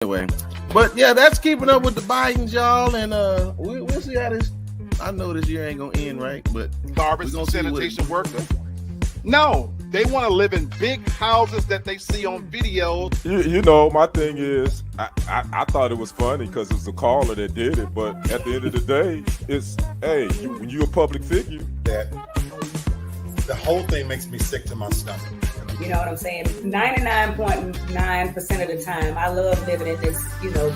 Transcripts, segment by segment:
Anyway, but yeah, that's keeping up with the Bidens, y'all, and we'll see how this. I know this year ain't gonna end right, but garbage and sanitation workers. No, they want to live in big houses that they see on videos. You know, my thing is, I thought it was funny because it was a caller that did it, but at the end of the day, it's when you're a public figure, that the whole thing makes me sick to my stomach. You know what I'm saying? 99.9% of the time, I love living in this,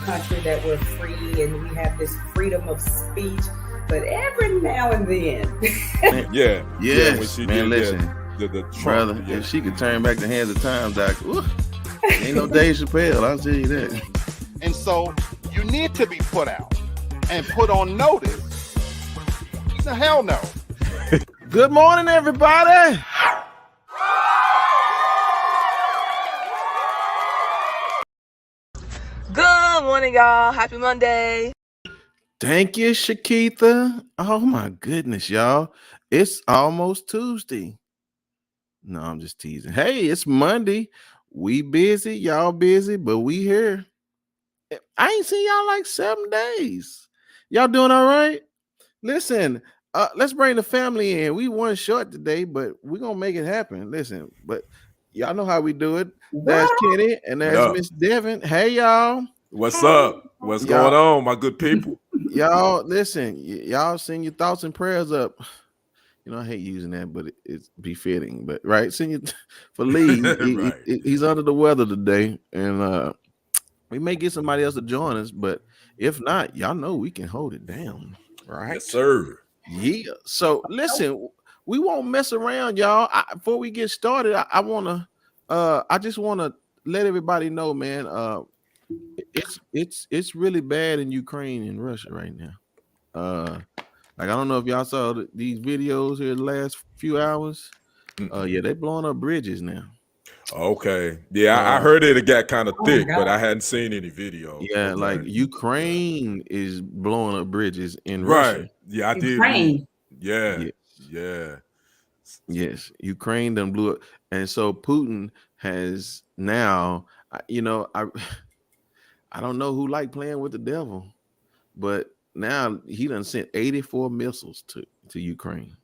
country that we're free and we have this freedom of speech. But every now and then, when she man, did listen, the brother, Trump, if she could turn back the hands of time, Doc, ain't no Dave Chappelle. I'll tell you that. And so you need to be put out and put on notice. The hell no. Good morning, everybody. Good morning, y'all. Happy Monday. Thank you, Shakitha. Oh my goodness, y'all. It's almost Tuesday. No, I'm just teasing. Hey, it's Monday. We busy, y'all busy, but we here. I ain't seen y'all like 7 days. Y'all doing all right? Listen, let's bring the family in. We one short today, but we're gonna make it happen. Listen, but y'all know how we do it. That's Kenny and that's Miss Devin. Hey, y'all. What's up? What's going on, my good people? Y'all, listen, y'all send your thoughts and prayers up. I hate using that, but it's befitting. But right, send you for Lee. Right. He's under the weather today, and we may get somebody else to join us. But if not, y'all know we can hold it down, right? Yes, sir. Yeah. So listen, we won't mess around, y'all. Before we get started, I just wanna let everybody know, man. It's really bad in Ukraine and Russia right now. Like I don't know if y'all saw these videos here the last few hours. Yeah, they blowing up bridges now. Okay. Yeah, I heard it got kind of thick, but I hadn't seen any video. Yeah, okay. like Ukraine is blowing up bridges in Russia. Right. Yeah, I did. Ukraine. Yeah. Yes, Ukraine done blew it, and so Putin has now. I don't know who like playing with the devil, but now he done sent 84 missiles to Ukraine.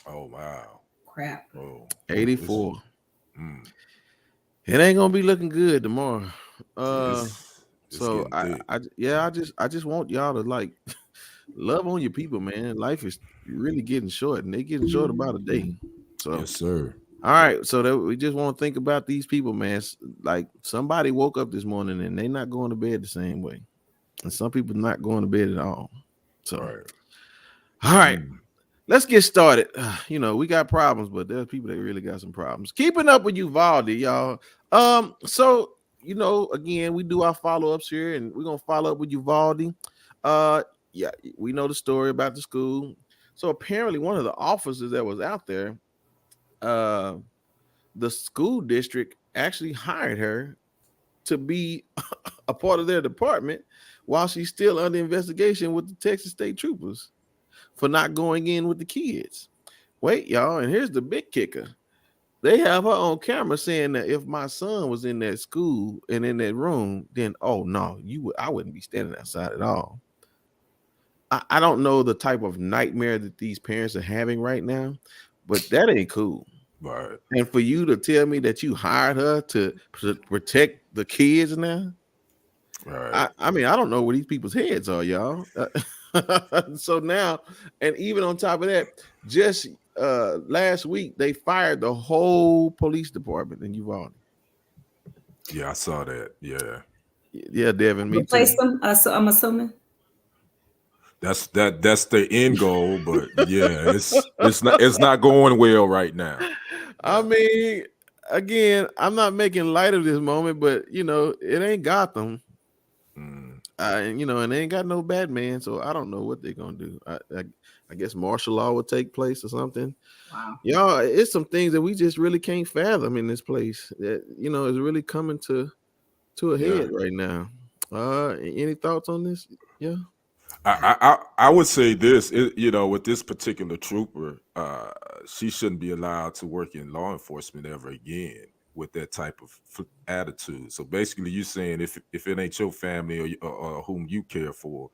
Oh wow! Crap. Oh, 84. It ain't gonna be looking good tomorrow. It's So I just want y'all to like love on your people, man. Life is really getting short, and they getting short about a day. So yes, sir. All right, so that we just want to think about these people, man. Like somebody woke up this morning and they not going to bed the same way, and some people not going to bed at all. So, all right, let's get started. We got problems, but there's people that really got some problems. Keeping up with Uvalde, y'all. So again, we do our follow-ups here, and we're gonna follow up with Uvalde. Yeah, we know the story about the school. So apparently, one of the officers that was out there, the school district actually hired her to be a part of their department while she's still under investigation with the Texas State Troopers for not going in with the kids. Wait, y'all, and here's the big kicker. They have her on camera saying that if my son was in that school and in that room, then I wouldn't be standing outside at all. I don't know the type of nightmare that these parents are having right now, but that ain't cool. Right. And for you to tell me that you hired her to protect the kids now, right? I mean, I don't know where these people's heads are, y'all. So now, and even on top of that, just last week they fired the whole police department in Uvalde. Yeah, I saw that. Yeah, Devin, me Replace too. them, I'm assuming. That's the end goal, but yeah, it's not going well right now. I mean, again, I'm not making light of this moment, but it ain't Gotham. And they ain't got no Batman, so I don't know what they're gonna do. I guess martial law would take place or something. Wow. Y'all, it's some things that we just really can't fathom in this place that is really coming to a head right now. Any thoughts on this? Yeah. I would say this, with this particular trooper, she shouldn't be allowed to work in law enforcement ever again. with that type of attitude. So basically, you saying if it ain't your family or whom you care for,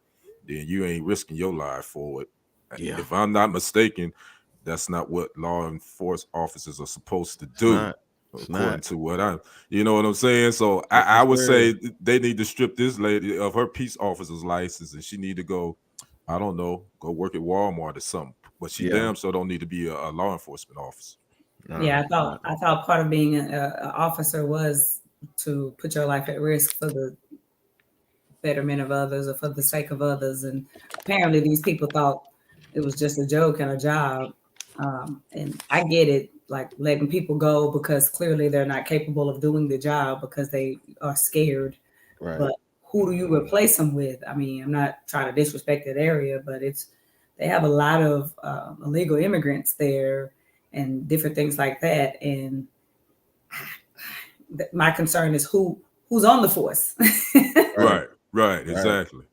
then you ain't risking your life for it. Yeah. If I'm not mistaken, that's not what law enforcement officers are supposed to do. According to what you know what I'm saying? So I would say they need to strip this lady of her peace officer's license, and she need to go, I don't know, go work at Walmart or something. But she damn sure don't need to be a law enforcement officer. Yeah, I thought part of being an officer was to put your life at risk for the betterment of others or for the sake of others. And apparently these people thought it was just a joke and a job. And I get it, like letting people go because clearly they're not capable of doing the job because they are scared. Right. But who do you replace them with? I mean, I'm not trying to disrespect that area, but they have a lot of illegal immigrants there and different things like that. And my concern is who's on the force. Right, exactly.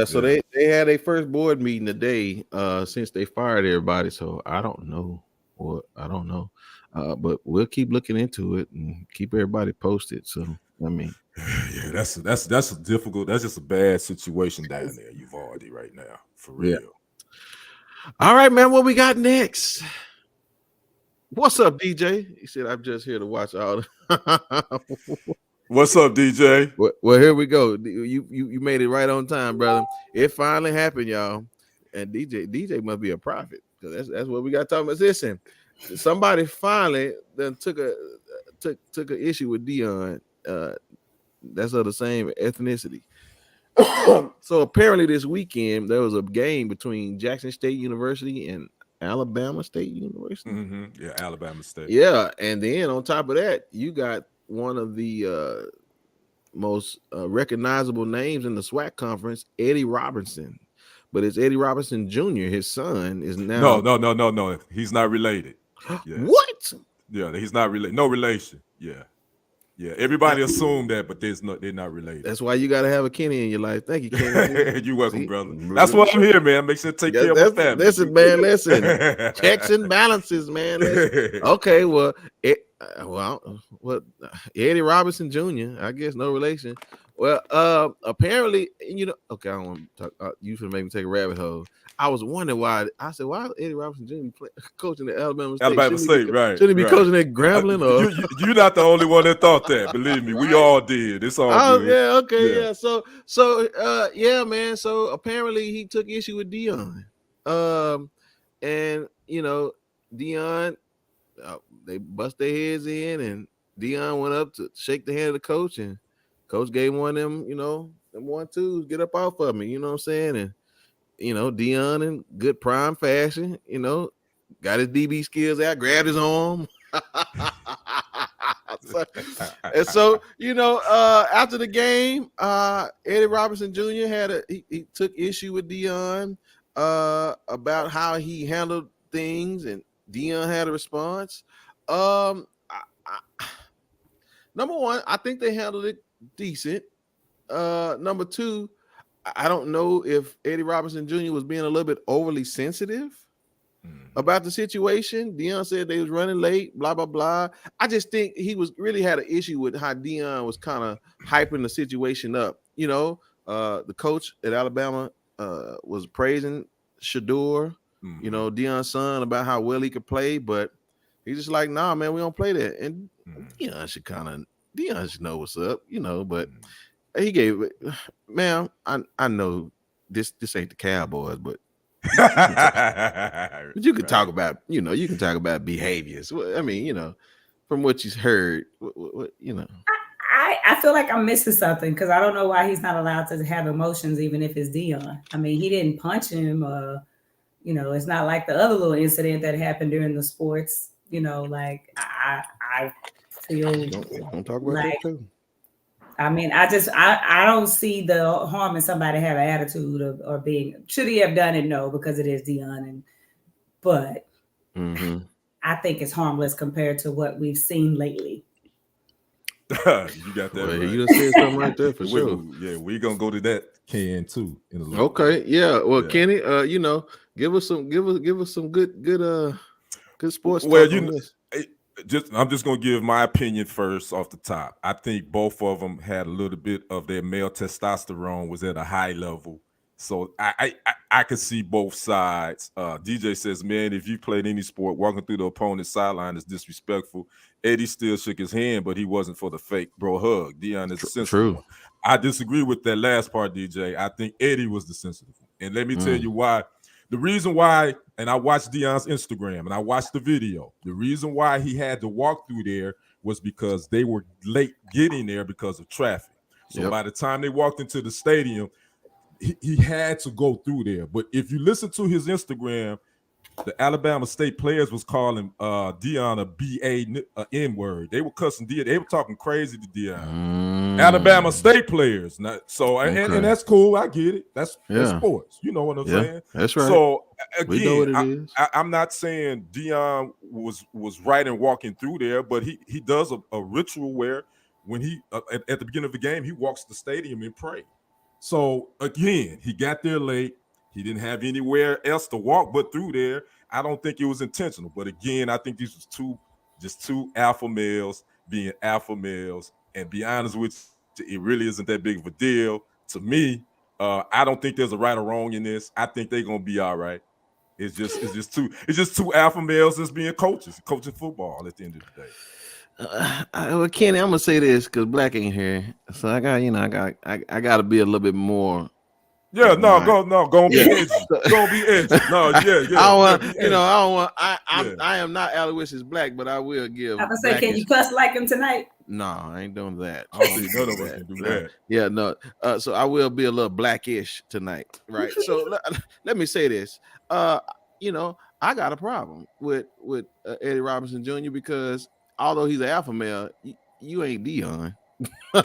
So they had a first board meeting today since they fired everybody. So I don't know, but we'll keep looking into it and keep everybody posted. So I mean, yeah, that's a difficult. That's just a bad situation down there, Uvalde, right now, for real. Yeah. All right, man. What we got next? What's up, DJ? He said, "I'm just here to watch all." What's up, DJ? Well, here we go. You made it right on time, brother. It finally happened, y'all. And DJ must be a prophet because that's what we got talking about. Listen, somebody finally then took an issue with Deion. That's of the same ethnicity. So apparently this weekend there was a game between Jackson State University and Alabama State University. Mm-hmm. Yeah, Alabama State. Yeah, and then on top of that, you got one of the most recognizable names in the SWAC conference, Eddie Robinson. But it's Eddie Robinson Jr. His son is now. No. He's not related. Yeah. What? Yeah, he's not related. No relation. Yeah. Everybody assumed that, but they're not related. That's why you got to have a Kenny in your life. Thank you, Kenny. You're welcome, brother. That's why I'm here, man. Make sure to take care of my family. Listen, man. Listen. Checks and balances, man. Listen. Okay, well, Eddie Robinson Jr. I guess no relation. Well, apparently, okay, I don't want to talk. You should make me take a rabbit hole. I was wondering why. I said, why Eddie Robinson Jr. coaching at Alabama State? Right? Shouldn't he be coaching at Grambling? Or you're not the only one that thought that. Believe me, we all did. It's all good. Yeah, okay, yeah. So, yeah, man. So apparently he took issue with Deion, and Deion, they bust their heads in, and Deion went up to shake the hand of the coach, and coach gave one of them, them 1-2s, get up off of me. You know what I'm saying? And Deion in good prime fashion, got his DB skills out, grabbed his arm. So, after the game, Eddie Robinson Jr. he took issue with Deion about how he handled things, and Deion had a response. Number one, I think they handled it decent. Number two, I don't know if Eddie Robinson Jr. was being a little bit overly sensitive about the situation. Deion said they was running late, blah, blah, blah. I just think he really had an issue with how Deion was kind of hyping the situation up. The coach at Alabama was praising Shador, Deion's son, about how well he could play, but he's just like, nah, man, we don't play that. And Deion should know what's up, but he gave it, man. I know this ain't the Cowboys, but you can talk about, you can talk about behaviors. I mean, from what you heard, I feel like I'm missing something because I don't know why he's not allowed to have emotions, even if it's Deion. I mean, he didn't punch him. It's not like the other little incident that happened during the sports. Like I feel. Don't talk about that too. I mean, I don't see the harm in somebody have an attitude or being. Should he have done it? No, because it is Deion. But I think it's harmless compared to what we've seen lately. You got that. Well, right. You done said something right there for sure. Yeah, we're gonna go to that can too in a little Okay, bit. Yeah. Well, yeah. Kenny, give us some good sports. Well, I'm just gonna give my opinion first off the top. I think both of them had a little bit of their male testosterone was at a high level. So I could see both sides. DJ says, man, if you played any sport, walking through the opponent's sideline is disrespectful. Eddie still shook his hand, but he wasn't for the fake bro hug. Deion is the sensitive one. I disagree with that last part, DJ. I think Eddie was the sensitive one. And let me tell you why. The reason why, and I watched Deion's Instagram and I watched the video, the reason why he had to walk through there was because they were late getting there because of traffic. So by the time they walked into the stadium, he had to go through there. But if you listen to his Instagram, the Alabama State players was calling Deion a B.A. N-word. They were cussing Deion. They were talking crazy to Deion. Alabama State players. And that's cool. I get it. That's sports. You know what I'm saying? That's right. So again, I'm not saying Deion was right in walking through there, but he does a ritual where when he at the beginning of the game, he walks the stadium and pray. So again, he got there late. He didn't have anywhere else to walk but through there. I don't think it was intentional. But again, I think these was two alpha males being alpha males. And be honest with you, it really isn't that big of a deal. To me, I don't think there's a right or wrong in this. I think they're gonna be all right. It's just two alpha males that's being coaching football at the end of the day. Well, Kenny, I'm gonna say this because Black ain't here, so I got to be a little bit more. Yeah, gonna be edgy. Gonna be edgy. No, yeah. I am not Aloysius Black, but I will give. I was say, can you cuss like him tonight? No, I ain't doing that. I don't think none of us can do that. Yeah, no. So I will be a little blackish tonight, right? So let me say this. I got a problem with Eddie Robinson Jr. because although he's an alpha male, you ain't Deion. And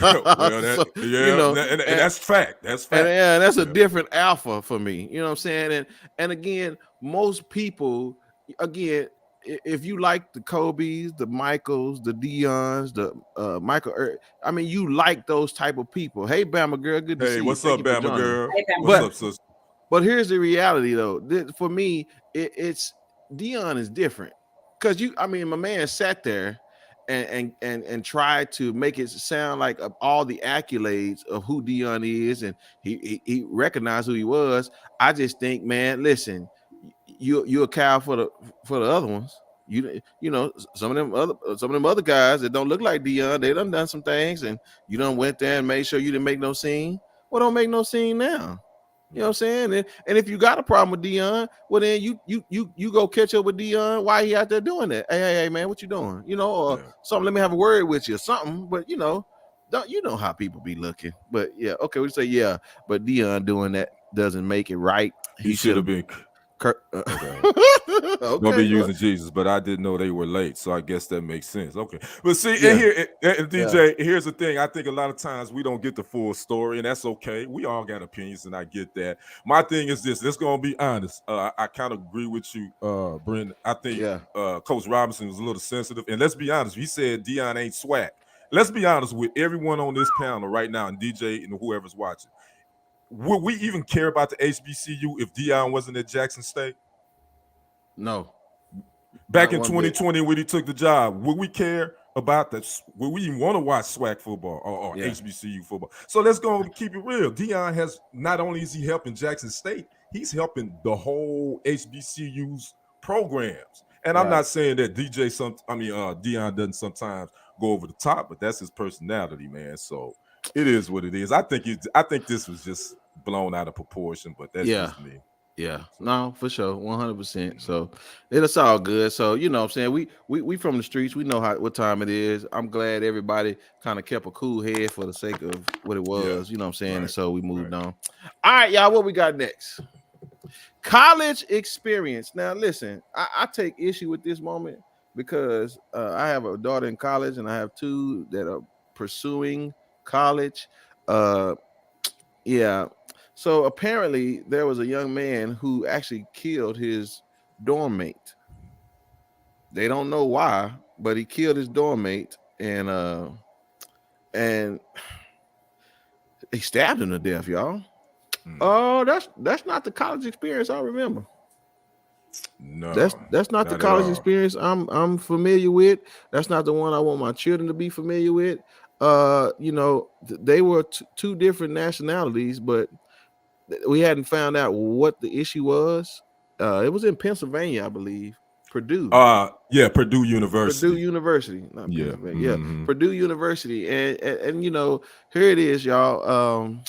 that's fact. That's fact. And that's a different alpha for me. You know what I'm saying? And again, most people, if you like the Kobe's, the Michaels, the Deions, the Michael, I mean, you like those type of people. Hey, Bama girl, good to see you. Hey, what's up, Bama girl? Hey, Bama. What's up, sister? But here's the reality, though. For me, it's Deion is different because my man sat there and tried to make it sound like all the accolades of who Deion is, and he recognized who he was. I just think, man, listen, you're a cow for the other ones. Some of them other guys that don't look like Deion, they done some things, and you done went there and made sure you didn't make no scene. Well, don't make no scene now. You know what I'm saying? And if you got a problem with Deion, well then you go catch up with Deion. Why he out there doing that? Hey man, what you doing? Something. Let me have a word with you, or something. But don't you know how people be looking? But yeah, okay, we say but Deion doing that doesn't make it right. He should have been. Okay. Don't be using Jesus, but I didn't know they were late, so I guess that makes sense. Okay, but see, and DJ, here's the thing. I think a lot of times we don't get the full story, and that's okay. We all got opinions, and I get that. My thing is this. Let's go and be honest. I kind of agree with you, Brenton. I think Coach Robinson was a little sensitive, and let's be honest. He said Deion ain't swag. Let's be honest with everyone on this panel right now, and DJ and whoever's watching. Would we even care about the HBCU if Deion wasn't at Jackson State? No. Back in 2020 when he took the job, would we care about that? Would we even want to watch SWAC football or HBCU football? So let's go and keep it real. Deion has, not only is he helping Jackson State, he's helping the whole HBCU's programs. And I'm not saying that Deion doesn't sometimes go over the top, but that's his personality, man. So it is what it is. I think this was just blown out of proportion, but that's just me. Yeah, no, for sure, 100%. So it's all good. So what I'm saying, we from the streets. We know what time it is. I'm glad everybody kind of kept a cool head for the sake of what it was. You know what I'm saying? Right. And so we moved on. All right, y'all. What we got next? College experience. Now, listen, I take issue with this moment because I have a daughter in college, and I have two that are pursuing college. So apparently there was a young man who actually killed his dorm mate. They don't know why, but he killed his dorm mate, and he stabbed him to death, y'all. Oh, that's not the college experience I remember. No, that's not the college experience I'm familiar with. That's not the one I want my children to be familiar with. They were two different nationalities, but we hadn't found out what the issue was. It was in Pennsylvania, I believe. Purdue. Purdue University. Purdue University, not Pennsylvania. Yeah, Purdue University, and here it is, y'all.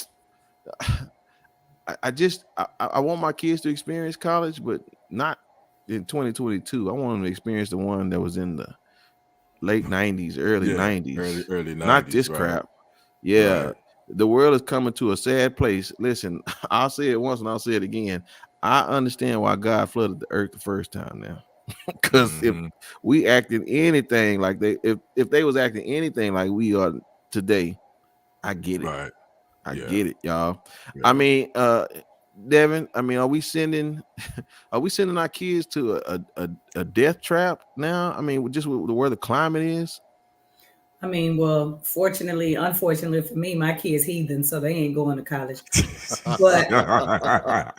I want my kids to experience college, but not in 2022. I want them to experience the one that was in the late 90s, early 90s. Early 90s. Not this crap. Yeah. Right. The world is coming to a sad place. Listen, I'll say it once and I'll say it again. I understand why God flooded the earth the first time now. Because if we acted anything like if they was acting anything like we are today, I get it. Right. I get it, y'all. Yeah. I mean, Devin, are we sending our kids to a death trap now? I mean, just where the climate is. I mean, well, unfortunately for me, my kid's heathen, so they ain't going to college. But my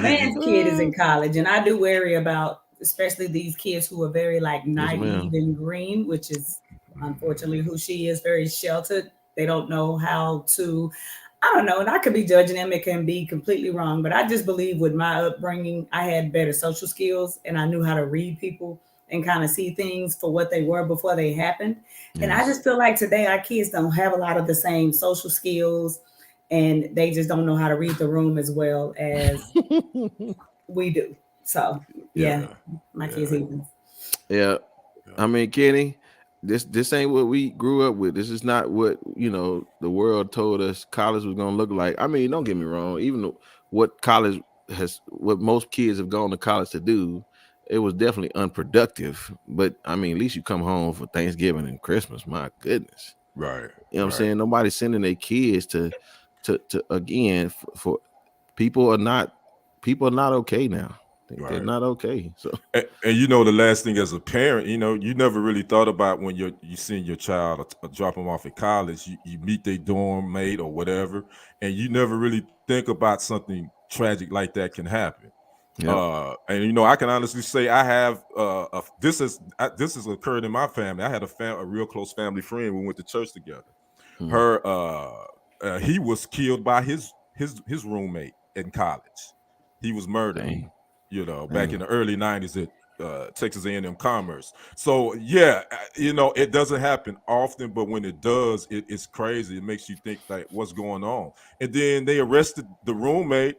man's kid is in college, and I do worry about, especially these kids who are very naive and green, which is unfortunately who she is, very sheltered. They don't know how to, I don't know, and I could be judging them. It can be completely wrong, but I just believe with my upbringing, I had better social skills and I knew how to read people and kind of see things for what they were before they happened. Yes. And I just feel like today our kids don't have a lot of the same social skills and they just don't know how to read the room as well as we do. So my kids even. Yeah. I mean, Kenny, this ain't what we grew up with. This is not what, the world told us college was going to look like. I mean, don't get me wrong. Even what most kids have gone to college to do, it was definitely unproductive, but I mean, at least you come home for Thanksgiving and Christmas. My goodness. Right. You know what I'm saying? Nobody's sending their kids to again, for people are not okay now. They're not okay. So, and the last thing as a parent, you never really thought about when you send your child or drop them off at college, you meet their dorm mate or whatever, and you never really think about something tragic like that can happen. Yep. And I can honestly say I have this has occurred in my family. I had a real close family friend. We went to church together. He was killed by his roommate in college. He was murdered. Dang. Back in the early 90s at Texas A&M Commerce. So it doesn't happen often, but when it does, it's crazy. It makes you think what's going on. And then they arrested the roommate.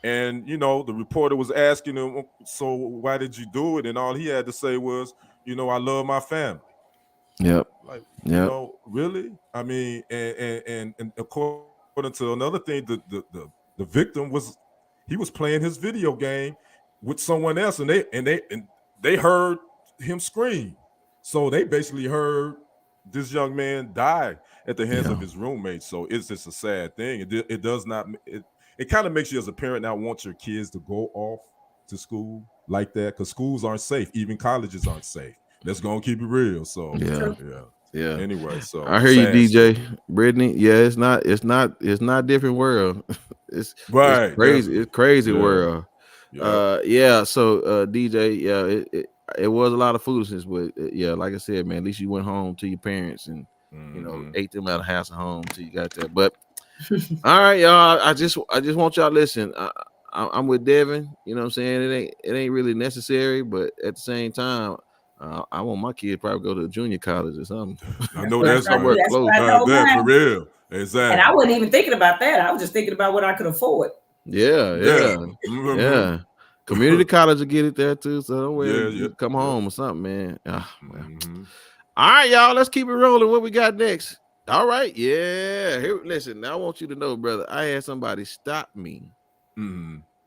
And, the reporter was asking him, so why did you do it? And all he had to say was, I love my family. Yep. Really? I mean, and according to another thing, the victim he was playing his video game with someone else and they heard him scream. So they basically heard this young man die at the hands of his roommate. So it's just a sad thing. It does not, it kind of makes you as a parent now want your kids to go off to school like that because schools aren't safe. Even colleges aren't safe. Let's go and keep it real. So yeah. Anyway, so I hear you, DJ Brittany. Yeah, it's not different world. It's crazy. Definitely. It's crazy world. Yeah. So DJ, it was a lot of foolishness, but like I said, man, at least you went home to your parents and ate them out of house and home until you got there. But all right, y'all. I just want y'all to listen. I'm with Devin. You know what I'm saying? It ain't really necessary, but at the same time, I want my kid to probably go to a junior college or something. I know that's somewhere close. That for real. Exactly. And I wasn't even thinking about that. I was just thinking about what I could afford. Yeah. Community college will get it there too. So don't worry, come home or something, man. All right, y'all. Let's keep it rolling. What we got next? All right, Here, listen, now I want you to know, brother, I had somebody stop me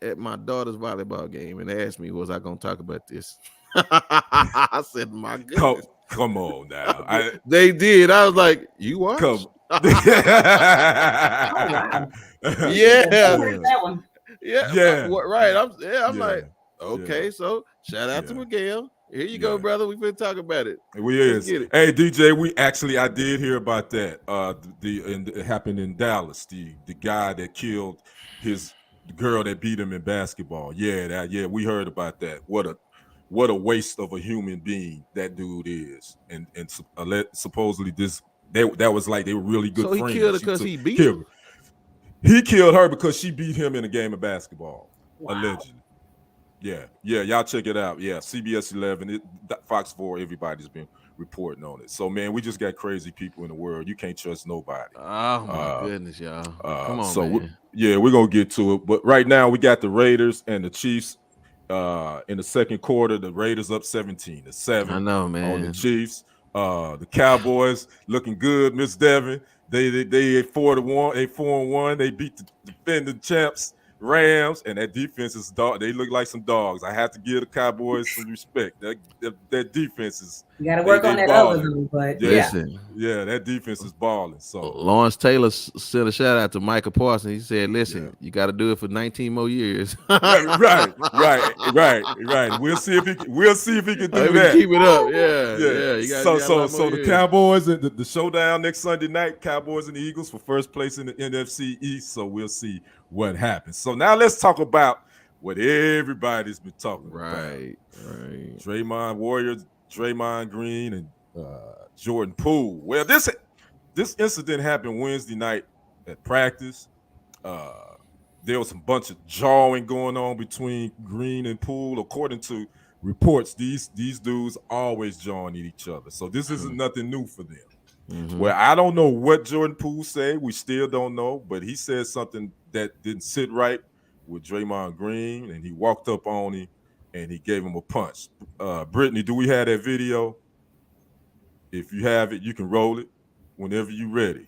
at my daughter's volleyball game and asked me, was I going to talk about this? I said, my goodness. Come on now. They did. I was like, you watch? Come. Yeah. Right. I'm like, okay, so shout out to Miguel. Here you go, brother. We've been talking about it. Hey, DJ, I did hear about that. It happened in Dallas. The guy that killed his The girl that beat him in basketball. Yeah, we heard about that. What a waste of a human being that dude is. And supposedly that was like they were really good friends. So he killed her because he beat her. He killed her because she beat him in a game of basketball. Wow. Allegedly. Yeah, y'all check it out. Yeah, CBS 11, Fox 4, everybody's been reporting on it. So, man, we just got crazy people in the world. You can't trust nobody. Oh, my goodness, y'all. Come on, man. We're going to get to it. But right now, we got the Raiders and the Chiefs in the second quarter. The Raiders up 17-7. I know, man. On the Chiefs. The Cowboys looking good, Miss Devin. They 4-1. They 4-1. They beat the defending champs Rams, and that defense is dog. They look like some dogs. I have to give the Cowboys some respect. That defense is. You got to work on that other one, but that defense is balling. So Lawrence Taylor sent a shout out to Michael Parsons. He said, "Listen, you got to do it for 19 more years." right. We'll see if he can do that. Keep it up, yeah. So the Cowboys and the showdown next Sunday night. Cowboys and the Eagles for first place in the NFC East. So we'll see what happens. So now let's talk about what everybody's been talking about. Right. Draymond Warriors, Draymond Green, and Jordan Poole. Well, this incident happened Wednesday night at practice. There was a bunch of jawing going on between Green and Poole. According to reports, these dudes always jawing at each other. So this isn't nothing new for them. Mm-hmm. Well, I don't know what Jordan Poole said. We still don't know, but he said something that didn't sit right with Draymond Green, and he walked up on him and he gave him a punch. Brittany, do we have that video? If you have it, you can roll it whenever you're ready.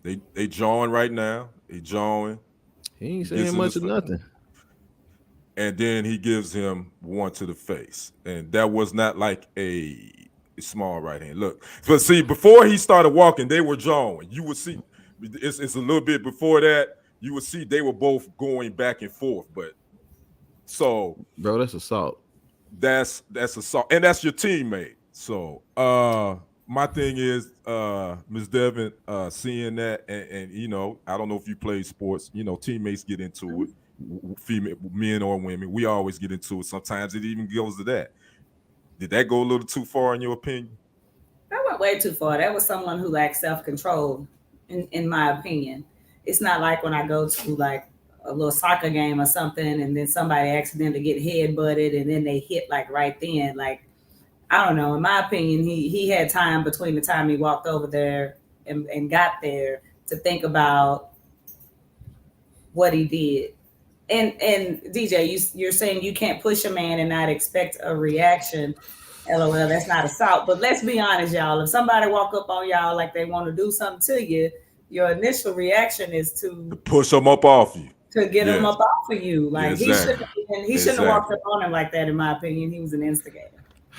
They jawing right now. They jawing. He ain't saying much of nothing. And then he gives him one to the face. And that was not like a small right hand. Look, but see, before he started walking, they were jawing. You would see, it's a little bit before that, you would see they were both going back and forth. But so, bro, that's assault. That's assault, and that's your teammate. So, my thing is, Ms. Devin, seeing that, and you know, I don't know if you play sports. You know, teammates get into it. Female, men or women, we always get into it. Sometimes it even goes to that. Did that go a little too far in your opinion? That went way too far. That was someone who lacked self-control, in my opinion. It's not like when I go to like a little soccer game or something, and then somebody accidentally get head-butted, and then they hit like right then. Like, I don't know. In my opinion, he had time between the time he walked over there and got there to think about what he did. And DJ, you're saying you can't push a man and not expect a reaction. LOL, that's not assault. But let's be honest, y'all. If somebody walk up on y'all like they want to do something to you, your initial reaction is to push them up off you. To get him up off of you. Like exactly. he shouldn't have walked up on him like that, in my opinion. He was an instigator.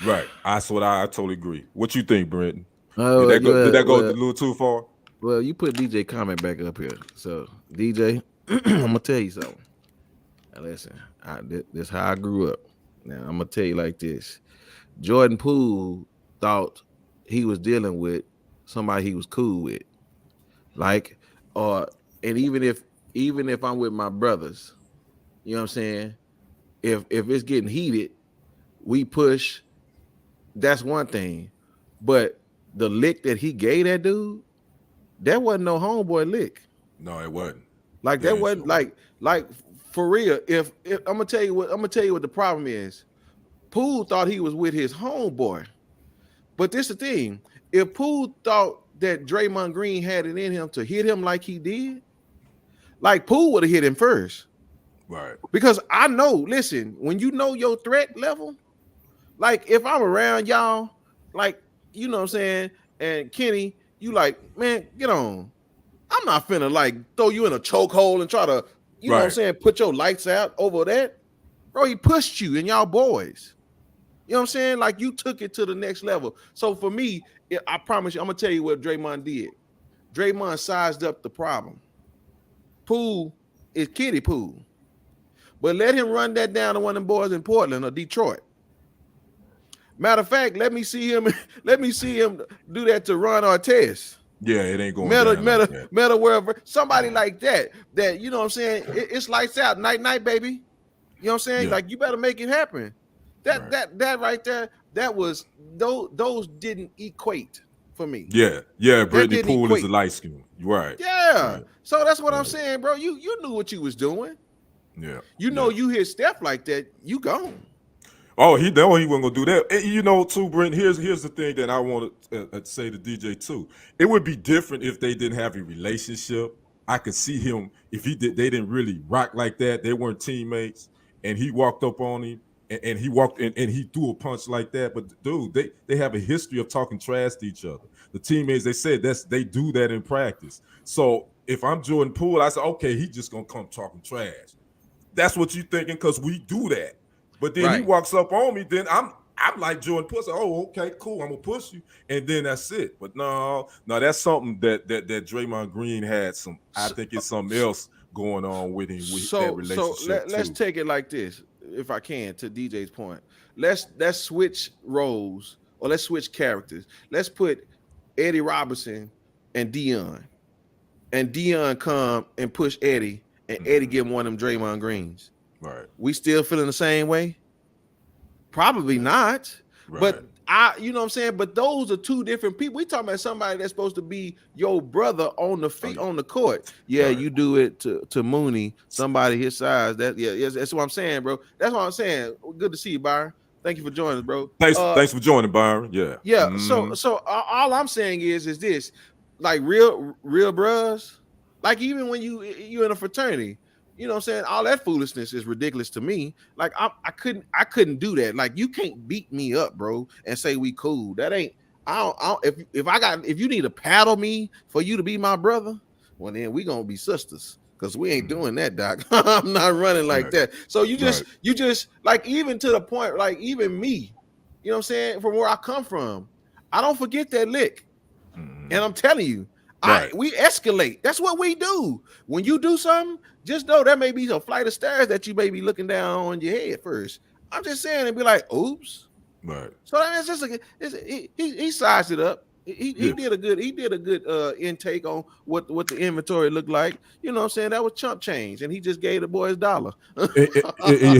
Right. That's what I totally agree. What you think, Brenton? Did that go a little too far? Well, you put DJ comment back up here. So DJ, I'm gonna tell you something. Now listen, this is how I grew up. Now I'm gonna tell you like this. Jordan Poole thought he was dealing with somebody he was cool with. Like, and even if I'm with my brothers, you know what I'm saying? If it's getting heated, we push. That's one thing. But the lick that he gave that dude, that wasn't no homeboy lick. No, it wasn't. Like that wasn't like for real. If I'm gonna tell you what the problem is. Poole thought he was with his homeboy. But this is the thing. If Poole thought that Draymond Green had it in him to hit him like he did, like Poole would have hit him first. Right. Because I know, listen, when you know your threat level, like if I'm around y'all, like, you know what I'm saying, and Kenny, you like, man, get on. I'm not finna like throw you in a chokehold and try to, you know what I'm saying, put your lights out over that. Bro, he pushed you and y'all boys. You know what I'm saying? Like you took it to the next level. So for me, I promise you, I'm gonna tell you what Draymond did. Draymond sized up the problem. Poole is kiddie Poole. But let him run that down to one of them boys in Portland or Detroit. Matter of fact, let me see him do that to Ron Artest. Yeah, it ain't going down like that. Meta, wherever. Somebody like that, you know what I'm saying? It's lights out, night, baby. You know what I'm saying? Yeah. Like, you better make it happen. That right there, that was, those didn't equate for me. Yeah, Brittany Poole is a light skin. Right. Yeah. Right. So that's what I'm saying, bro. You knew what you was doing. Yeah. You know, you hit Steph like that, you gone. Oh, he wasn't gonna do that. And, you know, too, Brent. Here's the thing that I want to say to DJ too. It would be different if they didn't have a relationship. I could see him if they didn't really rock like that. They weren't teammates, and he walked up on him, and he walked and he threw a punch like that. But dude, they have a history of talking trash to each other. The teammates, they said they do that in practice. So if I'm Jordan Poole, I said, okay, he's just gonna come talking trash. That's what you thinking because we do that. But then he walks up on me, then I'm like Jordan Puss. Oh, okay, cool. I'm gonna push you, and then that's it. But no, that's something that Draymond Green had some. I think it's something else going on with him with that relationship. Let's take it like this, if I can, to DJ's point. Let's switch roles or let's switch characters. Let's put Eddie Robinson and Deion come and push Eddie, and Eddie give him one of them Draymond Greens. Right. We still feeling the same way? Probably not. Right. But you know what I'm saying? But those are two different people. We talking about somebody that's supposed to be your brother on the feet on the court. Yeah, right. You do it to Mooney, somebody his size. That's what I'm saying, bro. That's what I'm saying. Good to see you, Byron. Thank you for joining us, bro. Thanks for joining, Byron. Yeah. Yeah. Mm-hmm. So all I'm saying is this, like real bros, like even when you in a fraternity. You know what I'm saying? All that foolishness is ridiculous to me. Like I couldn't do that. Like you can't beat me up, bro, and say we cool. That ain't. If you need to paddle me for you to be my brother, well then we gonna be sisters because we ain't doing that, Doc. I'm not running like that. So you just like even to the point like even me, you know what I'm saying? From where I come from, I don't forget that lick, and I'm telling you. We escalate. That's what we do. When you do something, just know there may be a flight of stairs that you may be looking down on your head first. I'm just saying and be like, oops. Right. So that's just he sized it up. He did a good intake on what the inventory looked like. You know what I'm saying? That was chump change, and he just gave the boy his $1.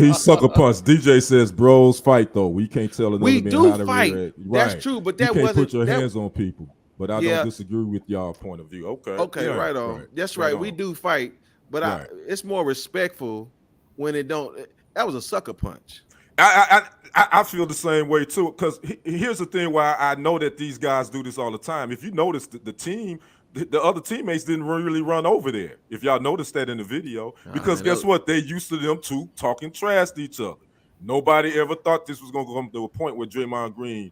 He sucker punch. DJ says bros fight though. We can't tell another man how to react. Right. That's true, but that wasn't put your hands on people. But I don't disagree with y'all point of view. Okay, right on. Right. That's right. We do fight, but it's more respectful when it don't. That was a sucker punch. I feel the same way too. Because here's the thing: why I know that these guys do this all the time. If you notice, the team, the other teammates didn't really run over there. If y'all noticed that in the video, because guess what? They used to them two talking trash to each other. Nobody ever thought this was going to come to a point where Draymond Green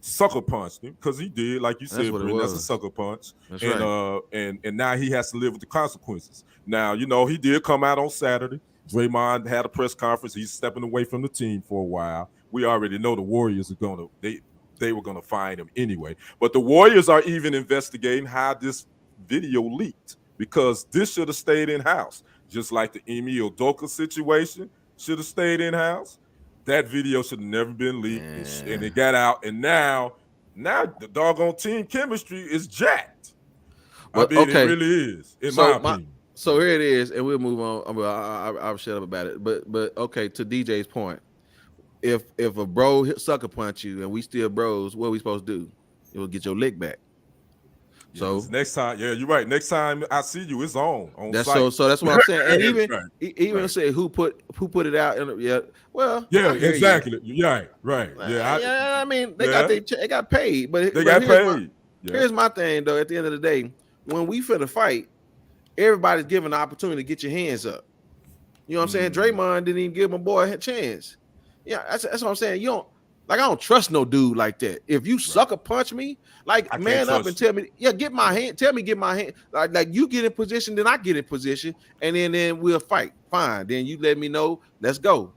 sucker punched him, because he did, like you said, that's a sucker punch. That's right. And now he has to live with the consequences. Now, you know, he did come out on Saturday. Draymond had a press conference. He's stepping away from the team for a while. We already know the Warriors are going to they were going to find him anyway. But the Warriors are even investigating how this video leaked, because this should have stayed in-house. Just like the Emi Udoka situation should have stayed in-house. That video should have never been leaked, and it got out. And now the doggone team chemistry is jacked. Well, I mean, it really is, in my opinion. So here it is, and we'll move on. I'll shut up about it. But okay, to DJ's point, if a bro sucker punch you and we still bros, what are we supposed to do? It will get your lick back. So next time, you're right. Next time I see you, it's on that's site. So that's what I'm saying. And even say who put it out. Exactly. Right. I mean, they got paid, but they got paid. Here's my thing though. At the end of the day, when we finna fight, everybody's given the opportunity to get your hands up. You know what I'm saying? Draymond didn't even give my boy a chance. Yeah, that's what I'm saying. You don't. Like, I don't trust no dude like that. If you sucker punch me, like, man up and tell me, get my hand. Tell me, get my hand. Like you get in position, then I get in position, and then we'll fight. Fine. Then you let me know. Let's go.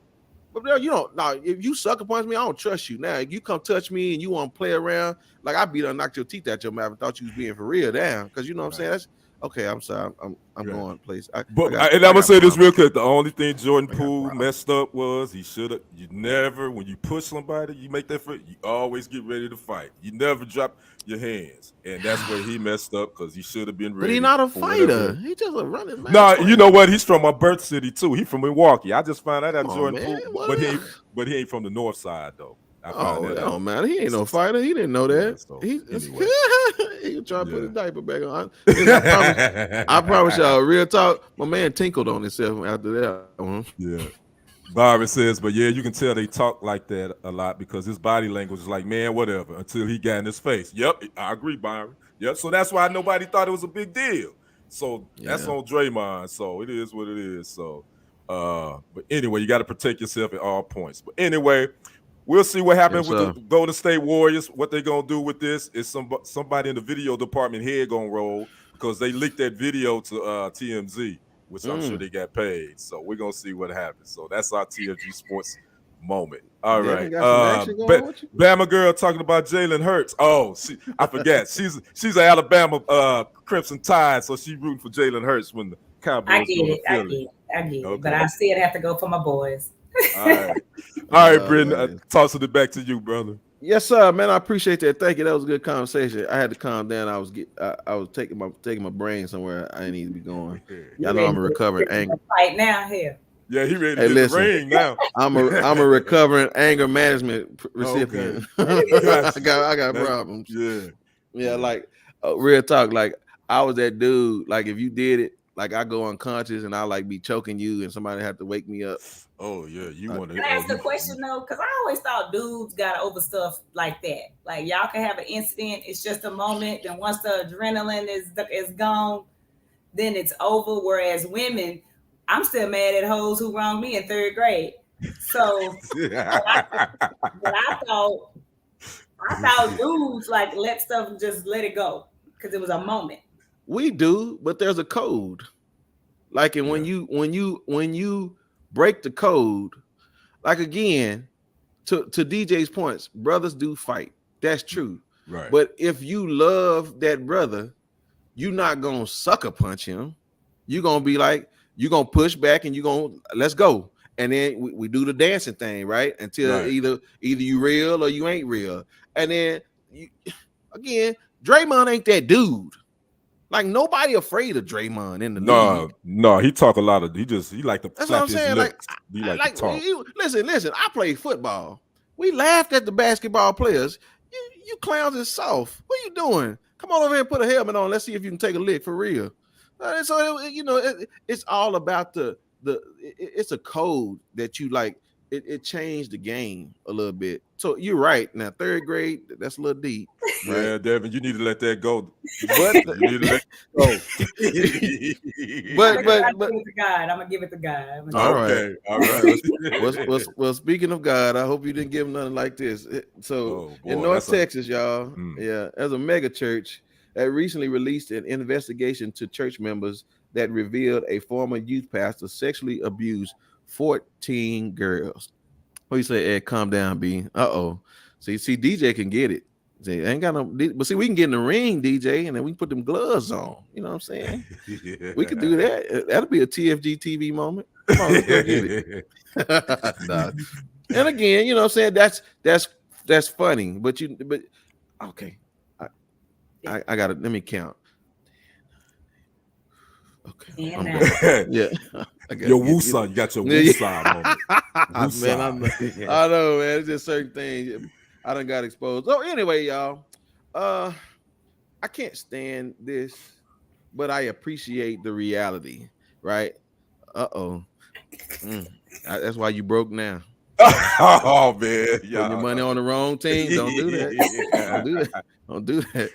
But you don't. No, if you sucker punch me, I don't trust you. Now, if you come touch me and you want to play around, like I knocked your teeth out your mouth and thought you was being for real down. Because you know what I'm saying. Okay, I'm sorry. I'm going place. And I'm gonna say this real quick. The only thing Jordan Poole messed up was he should have. You never, when you push somebody, you make that foot. You always get ready to fight. You never drop your hands, and that's where he messed up because he should have been ready. But he's not a fighter. He just a running man. No, you know what? He's from my birth city too. He from Milwaukee. I just found out that Jordan Poole, but he ain't from the north side though. Oh man, he ain't no fighter. He didn't know that. So, anyway. He was trying to put his diaper back on. I promise y'all, real talk. My man tinkled on himself after that. Yeah. Byron says, but yeah, you can tell they talk like that a lot because his body language is like, man, whatever, until he got in his face. Yep, I agree, Byron. Yep. So that's why nobody thought it was a big deal. So that's on Draymond. So it is what it is. So, but anyway, you got to protect yourself at all points. But anyway. We'll see what happens with the Golden State Warriors. What they're going to do with this is somebody in the video department head going to roll because they leaked that video to TMZ, which I'm sure they got paid. So we're going to see what happens. So that's our TFG Sports moment. All right. Bama girl talking about Jalen Hurts. Oh, I forget. She's an Alabama Crimson Tide, so she's rooting for Jalen Hurts when the Cowboys. I get it. Okay. But I still have to go for my boys. All right, Brenton. Tossing it back to you, brother. Yes, sir, man. I appreciate that. Thank you. That was a good conversation. I had to calm down. I was taking my brain somewhere I didn't need to be going. Y'all know I'm a recovering anger. Right now, here. Yeah, he ready to get the ring now. I'm a recovering anger management recipient. I got problems. Yeah. Like real talk. Like I was that dude. Like if you did it. Like I go unconscious and I like be choking you and somebody have to wake me up. Oh yeah, you want to? Can I ask the question though? Because I always thought dudes got over stuff like that. Like y'all can have an incident, it's just a moment, and once the adrenaline is gone, then it's over. Whereas women, I'm still mad at hoes who wronged me in 3rd grade. So, but I thought dudes like let it go because it was a moment. We do, but there's a code. Like, and when you break the code, like again, to DJ's points, brothers do fight. That's true. Right. But if you love that brother, you're not gonna sucker punch him. You're gonna be like, you're gonna push back and you're gonna let's go. And then we do the dancing thing, right? Until either you real or you ain't real. And then again, Draymond ain't that dude. Like nobody afraid of Draymond in the league. No, he talk a lot of. He like to. That's what I'm saying. Lips. Like to talk. Listen. I play football. We laughed at the basketball players. You clowns is soft. What are you doing? Come on over here and put a helmet on. Let's see if you can take a lick for real. So it's all about it's a code that you like. It changed the game a little bit. So you're right. Now 3rd grade, that's a little deep. Right? Yeah, Devin, you need to let that go. But you need to let it go. but I'm gonna give it to God. All right. Well, speaking of God, I hope you didn't give him nothing like this. So in North Texas, y'all, there's a mega church that recently released an investigation to church members that revealed a former youth pastor sexually abused 14 girls. What you say, Ed? Calm down, B. See, DJ can get it. See, ain't got no, but see, we can get in the ring, DJ, and then we can put them gloves on. You know what I'm saying? We could do that. That'll be a TFG TV moment. Come on, let's go get it. Nah. And again, you know what I'm saying? That's funny, but okay. I gotta let me count. Okay. Yeah. Your Woo-son, you got your Woo-son moment. Man, I know, man. It's just certain things I done got exposed. So anyway, y'all, I can't stand this, but I appreciate the reality, right? That's why you broke now. Oh man, putting your money on the wrong team. Don't do that. Don't do that.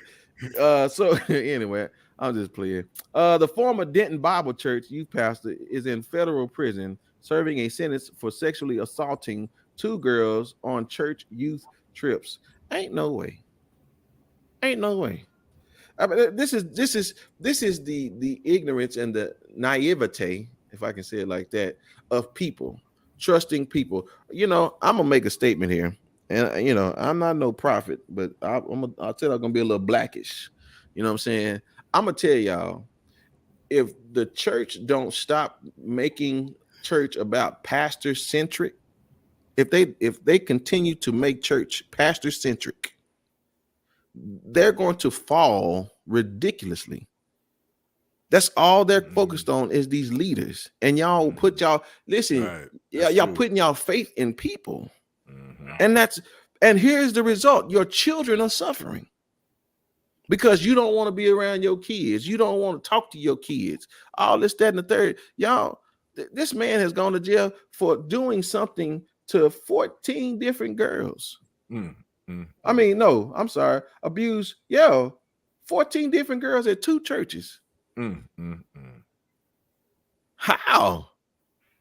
So anyway, I'll just play it. The former Denton Bible Church youth pastor is in federal prison serving a sentence for sexually assaulting 2 girls on church youth trips. Ain't no way. I mean, this is the ignorance and the naivete, if I can say it like that, of people, trusting people. You know, I'm gonna make a statement here, and you know, I'm not no prophet, but I'll tell you I'm gonna be a little blackish. You know what I'm saying? I'm gonna tell y'all, if the church don't stop making church about pastor centric, if they continue to make church pastor centric, they're going to fall ridiculously. That's all they're focused on is these leaders. And y'all put y'all y'all putting y'all faith in people. And here's the result. Your children are suffering because you don't want to be around your kids. You don't want to talk to your kids. All this, that, and the third. Y'all, this man has gone to jail for doing something to 14 different girls. I mean, no, I'm sorry. Abuse. 14 different girls at 2 churches. How?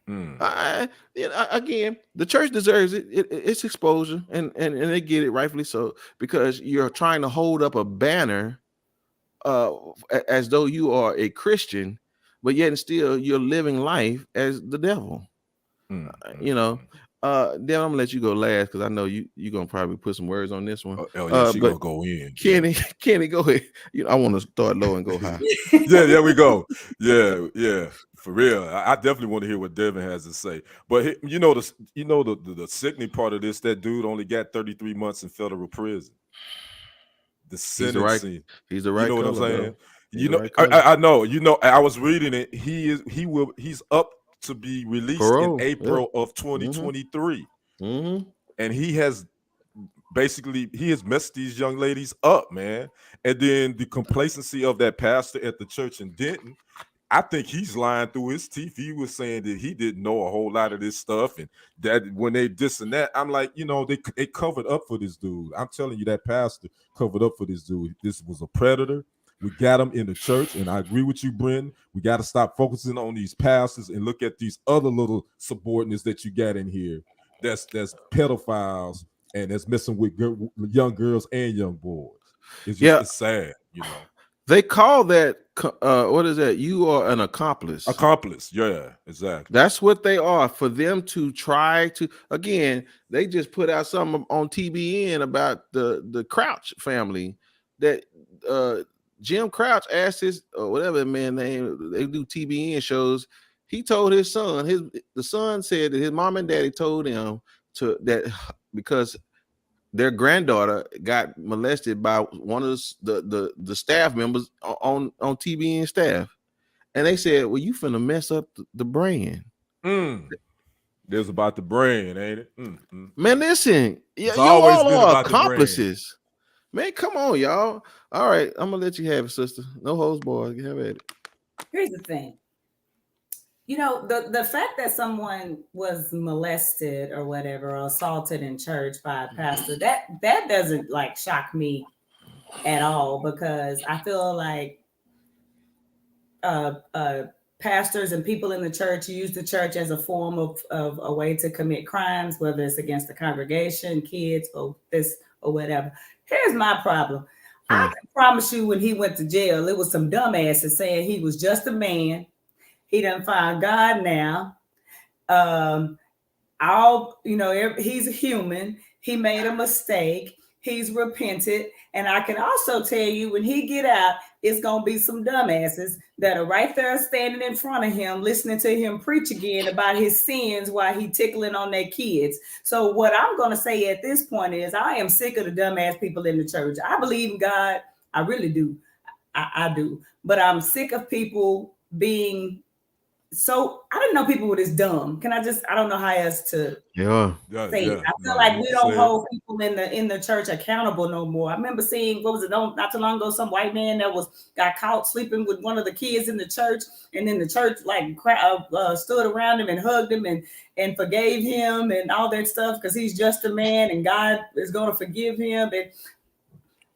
Again, the church deserves it. It's exposure, and they get it rightfully so, because you're trying to hold up a banner as though you are a Christian, but yet and still you're living life as the devil. You know. Then I'm gonna let you go last because I know you're gonna probably put some words on this one. She gonna go in. Kenny, go ahead. I want to start low and go high. There we go. Yeah, for real. I definitely want to hear what Devin has to say. But the sickening part of this, that dude only got 33 months in federal prison. The sentencing. He's the right. You know what I'm saying? Right, I know. I was reading it. He's up to be released in April of 2023. And he has messed these young ladies up, man. And then the complacency of that pastor at the church in Denton, I think he's lying through his teeth. He was saying that he didn't know a whole lot of this stuff, and that when they this and that, I'm like, they covered up for this dude. I'm telling you, that pastor covered up for this dude. This was a predator. We got him in the church, and I agree with you, Brenton. We got to stop focusing on these pastors and look at these other little subordinates that you got in here. That's pedophiles and that's messing with young girls and young boys. It's sad, They call that what is that? You are an accomplice. Accomplice, yeah, exactly. That's what they are. For them to try to, again, they just put out something on TBN about the Crouch family that Jim Crouch asked his whatever man name, they do TBN shows. He told his son, the son said that his mom and daddy told him that because their granddaughter got molested by one of the staff members on TBN staff, and they said, "Well, you finna mess up the brand." There's about the brand, ain't it? Man, listen, you all are accomplices. Man, come on, y'all. All right, I'm gonna let you have it, sister. No holds barred. Have at it. Here's the thing. The fact that someone was molested or whatever, or assaulted in church by a pastor, that doesn't shock me at all, because I feel like pastors and people in the church use the church as a form of a way to commit crimes, whether it's against the congregation, kids, or this or whatever. Here's my problem. I can promise you, when he went to jail, it was some dumbasses saying he was just a man. He done found God now. He's a human. He made a mistake. He's repented. And I can also tell you, when he get out, it's going to be some dumbasses that are right there standing in front of him, listening to him preach again about his sins while he tickling on their kids. So what I'm going to say at this point is, I am sick of the dumbass people in the church. I believe in God. I really do. I do. But I'm sick of people being so, I didn't know people were this dumb. I don't know how else to say it. I feel like we don't hold people in the church accountable no more. I remember seeing, not too long ago, some white man that got caught sleeping with one of the kids in the church, and then the church stood around him and hugged him and forgave him and all that stuff, because he's just a man and God is going to forgive him. And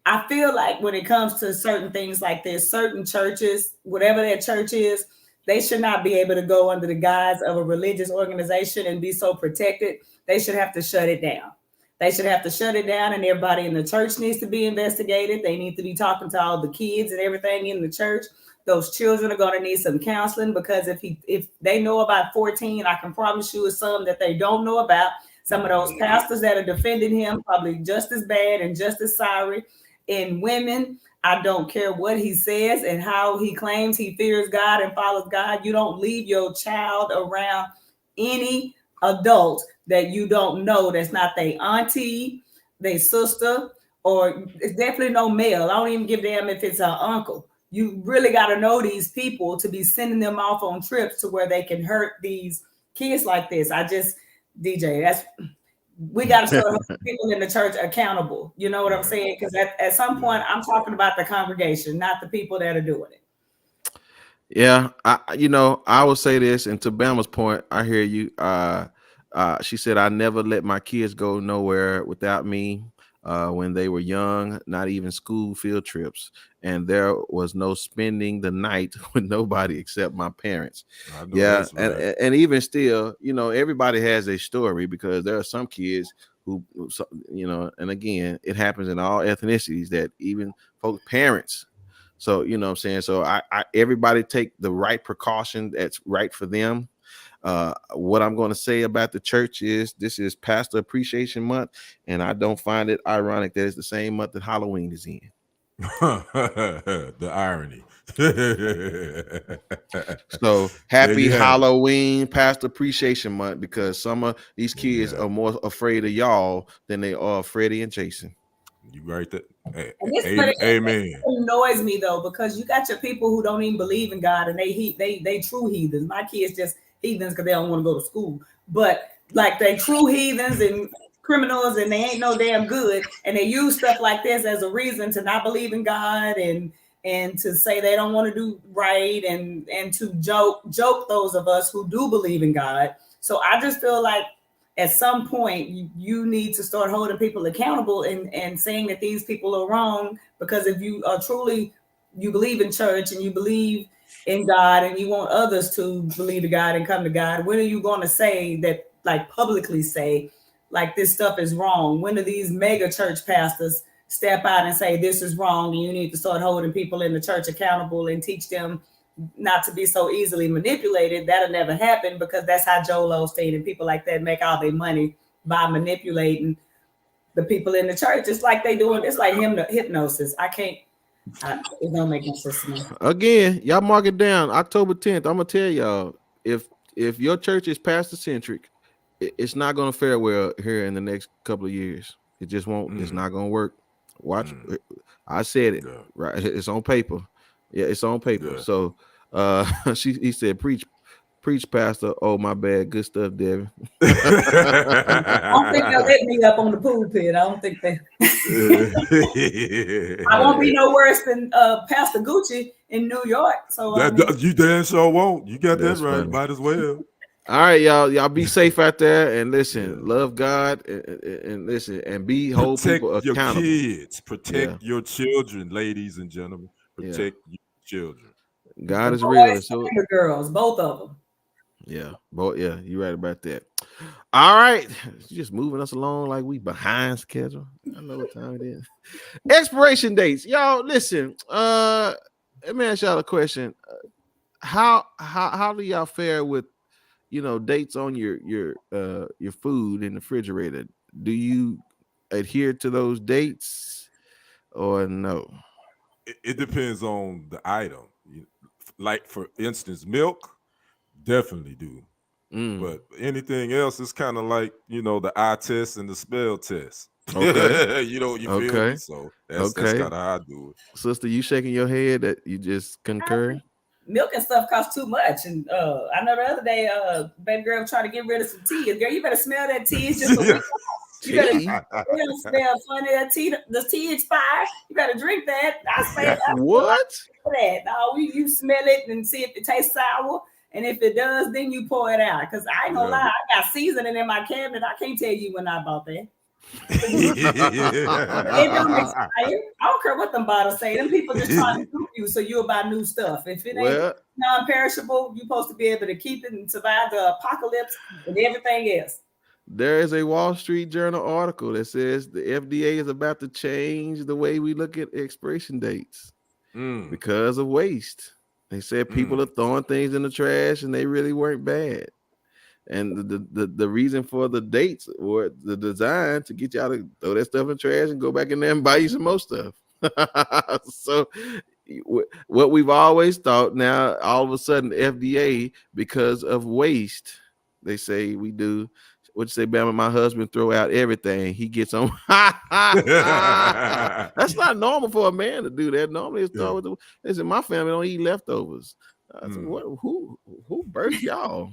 I feel like when it comes to certain things like this, certain churches, whatever that church is, they should not be able to go under the guise of a religious organization and be so protected. They should have to shut it down. They should have to shut it down, and everybody in the church needs to be investigated. They need to be talking to all the kids and everything in the church. Those children are going to need some counseling, because if they know about 14, I can promise you it's some that they don't know about. Some of those pastors that are defending him probably just as bad and just as sorry. And women, I don't care what he says and how he claims he fears God and follows God. You don't leave your child around any adult that you don't know that's not their auntie, their sister, or it's definitely no male. I don't even give a damn if it's an uncle. You really got to know these people to be sending them off on trips to where they can hurt these kids like this. DJ, we got to start holding people in the church accountable. You know what I'm saying? Because at some point, I'm talking about the congregation, not the people that are doing it. Yeah, I will say this, and to Bama's point, I hear you. She said, I never let my kids go nowhere without me when they were young, not even school field trips. And there was no spending the night with nobody except my parents. Yeah. Right. And even still, everybody has a story, because there are some kids who, and again, it happens in all ethnicities that even folks' parents. So, you know what I'm saying? So everybody take the right precaution that's right for them. What I'm going to say about the church is this is Pastor Appreciation Month, and I don't find it ironic that it's the same month that Halloween is in. The irony. So happy Halloween, Pastor Appreciation Month, because some of these kids are more afraid of y'all than they are Freddie and Jason. You right there. Amen. It annoys me though, because you got your people who don't even believe in God, and they true heathens. My kids just heathens because they don't want to go to school, but like they true heathens and criminals, and they ain't no damn good, and they use stuff like this as a reason to not believe in God and to say they don't want to do right and to joke those of us who do believe in God. So I just feel like at some point you need to start holding people accountable and saying that these people are wrong, because if you are truly, you believe in church and you believe in God and you want others to believe in God and come to God, when are you going to say that, like publicly say, like this stuff is wrong? When do these mega church pastors step out and say this is wrong and you need to start holding people in the church accountable and teach them not to be so easily manipulated? That'll never happen, because that's how Joel Osteen and people like that make all their money, by manipulating the people in the church. It's like they doing, it's like hypnosis. It don't make no sense to me. Again, y'all mark it down. October 10th. I'm gonna tell y'all, if your church is pastor centric, it's not gonna fare well here in the next couple of years. It just won't. It's not gonna work. Watch. I said it. Right. It's on paper. Yeah, it's on paper. So he said, preach, Pastor. Oh, my bad. Good stuff, Devin. I don't think they'll let me up on the pulpit. I don't think they. I won't be no worse than Pastor Gucci in New York. So you damn sure won't. You got that right. Funny. Might as well. All right, y'all be safe out there, and listen, love God, and listen, and hold people accountable. Protect your kids, protect your children, ladies and gentlemen. Protect your children. God is real. So the girls, both of them. Yeah, both. Yeah, you're right about that. All right, just moving us along like we behind schedule. I know what time it is. Expiration dates, y'all. Listen, let me ask y'all a question. How do y'all fare with dates on your food in the refrigerator? Do you adhere to those dates or no? It depends on the item. Like for instance, milk, definitely do. But anything else is kind of like the eye test and the smell test. Okay. You feel me? So that's kind of how I do it. Sister, you shaking your head that you just concur? Milk and stuff costs too much, and I know the other day, baby girl trying to get rid of some tea. Girl, you better smell that tea. It's just a week. You better smell funny. That tea, the tea expired. You better drink that. I say what? That no, you smell it and see if it tastes sour, and if it does, then you pour it out. Because I ain't gonna lie, I got seasoning in my cabinet. I can't tell you when I bought that. It don't expire. I don't care what them bottles say. Them people just trying to dupe you so you'll buy new stuff. If it ain't non-perishable, you're supposed to be able to keep it and survive the apocalypse and everything else. There is a Wall Street Journal article that says the FDA is about to change the way we look at expiration dates because of waste. They said people are throwing things in the trash and they really weren't bad. And the reason for the dates or the design to get y'all to throw that stuff in the trash and go back in there and buy you some more stuff. So what we've always thought, now all of a sudden FDA, because of waste, they say we do. What you say, Bama? My husband throw out everything. He gets on. That's not normal for a man to do that. Normally, it's start with the. Listen, my family don't eat leftovers. Said, what? Who birthed y'all?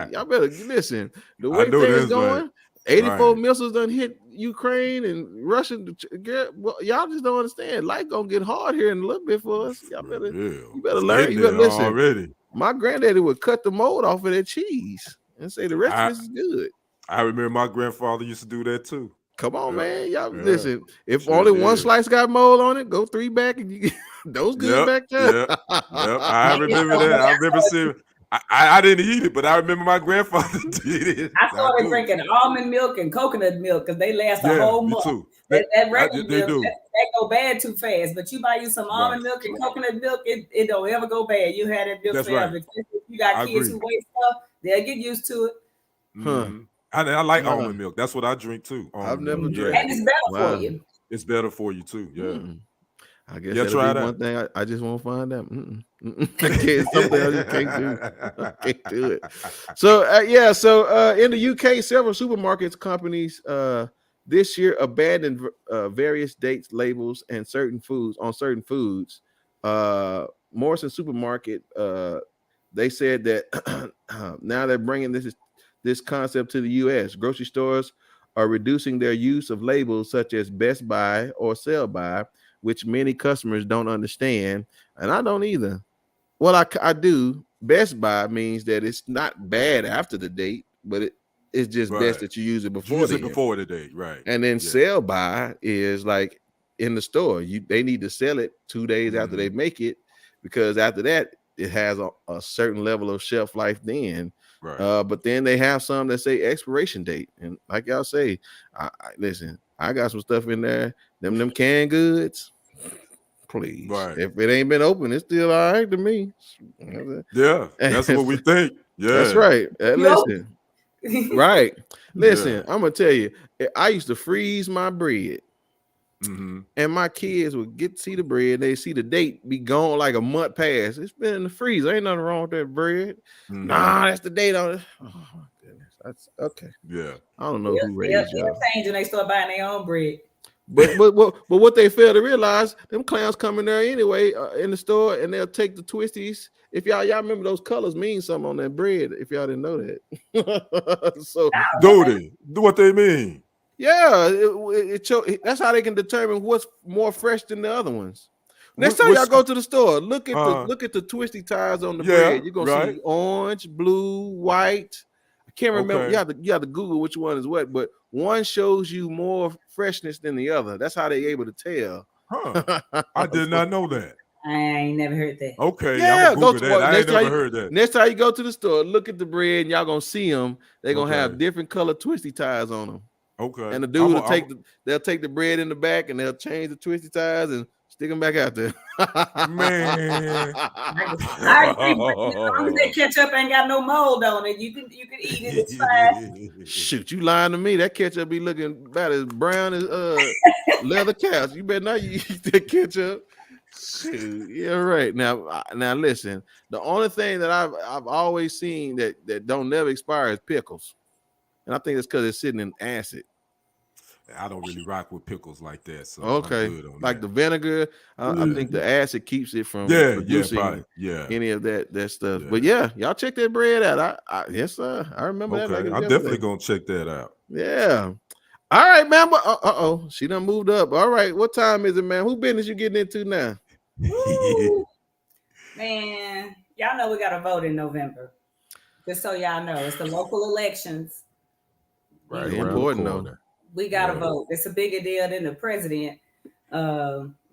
Y'all better listen. The way things going, 84 missiles done hit Ukraine and Russia. Well, y'all just don't understand. Life gonna get hard here in a little bit for us. Y'all better, you better learn. You better listen. Already. My granddaddy would cut the mold off of that cheese and say the rest of this is good. I remember my grandfather used to do that too. Come on, man. Y'all listen. If only one slice got mold on it, go 3 back and you get those good back there. Yep. I remember that. I remember seeing. I didn't eat it, but I remember my grandfather did it. I started drinking almond milk and coconut milk because they last a whole month. Too. That regular milk, that go bad too fast. But you buy you some almond milk and coconut milk, it don't ever go bad. You had that milk forever. If you got kids who waste stuff, they'll get used to it. I like almond milk. That's what I drink too. I've never drank. And it's better for you. It's better for you too. Yeah. I guess that'll be one thing I just won't find out. Something else you can't do. I can't do it. So in the UK, several supermarkets companies this year abandoned various dates, labels, and certain foods. Morrison Supermarket, they said that now they're bringing this concept to the US. Grocery stores are reducing their use of labels such as Best Buy or Sell By, which many customers don't understand, and I don't either. Well, I do. Best Buy means that it's not bad after the date, but it's just best that you use it before the date, right? And then Sell By is like in the store. They need to sell it 2 days after they make it, because after that it has a certain level of shelf life then. Right. But then they have some that say expiration date, and like y'all say, listen, I got some stuff in there. Them canned goods. Please, if it ain't been open, it's still all right to me. Yeah, that's what we think. Yeah, that's right. Listen, right. Listen, I'm gonna tell you, I used to freeze my bread, and my kids would get to see the bread. They see the date be gone like a month past. It's been in the freezer. Ain't nothing wrong with that bread. Nah, that's the date on it. Oh my goodness, that's okay. Yeah, I don't know who raised y'all. They'll change when they start buying their own bread. But what they fail to realize, them clowns come in there anyway in the store, and they'll take the twisties. If y'all remember, those colors mean something on that bread. If y'all didn't know that, so do what they mean. Yeah, that's how they can determine what's more fresh than the other ones. Next time y'all go to the store, look at the twisty ties on the bread. You're gonna see orange, blue, white. I can't remember. You have to Google which one is what, but one shows you more freshness than the other. That's how they're able to tell. I did not know that. I ain't never heard that. Okay, yeah, go to that. I ain't never heard that. Next time you go to the store, look at the bread, and y'all gonna see them. They're gonna have different color twisty ties on them. Okay. And the dude they'll take the bread in the back and they'll change the twisty ties and stick them back out there. Man, I agree. As long as that ketchup ain't got no mold on it, you can eat it. It's fine. Shoot, you lying to me? That ketchup be looking about as brown as leather couch. You better not eat that ketchup. Shoot, yeah, right. Now listen. The only thing that I've always seen that don't never expire is pickles, and I think it's because it's sitting in acid. I don't really rock with pickles like that. So okay, I'm good on like that. the vinegar, I think the acid keeps it from producing any of that stuff. Yeah. But yeah, y'all check that bread out. Yes, sir. I remember that. Okay, I'm definitely gonna check that out. Yeah. All right, man. But she done moved up. All right, what time is it, man? Who business you getting into now? Man, y'all know we got to vote in November. Just so y'all know, it's the local elections. Right, important though. We got to vote. It's a bigger deal than the president.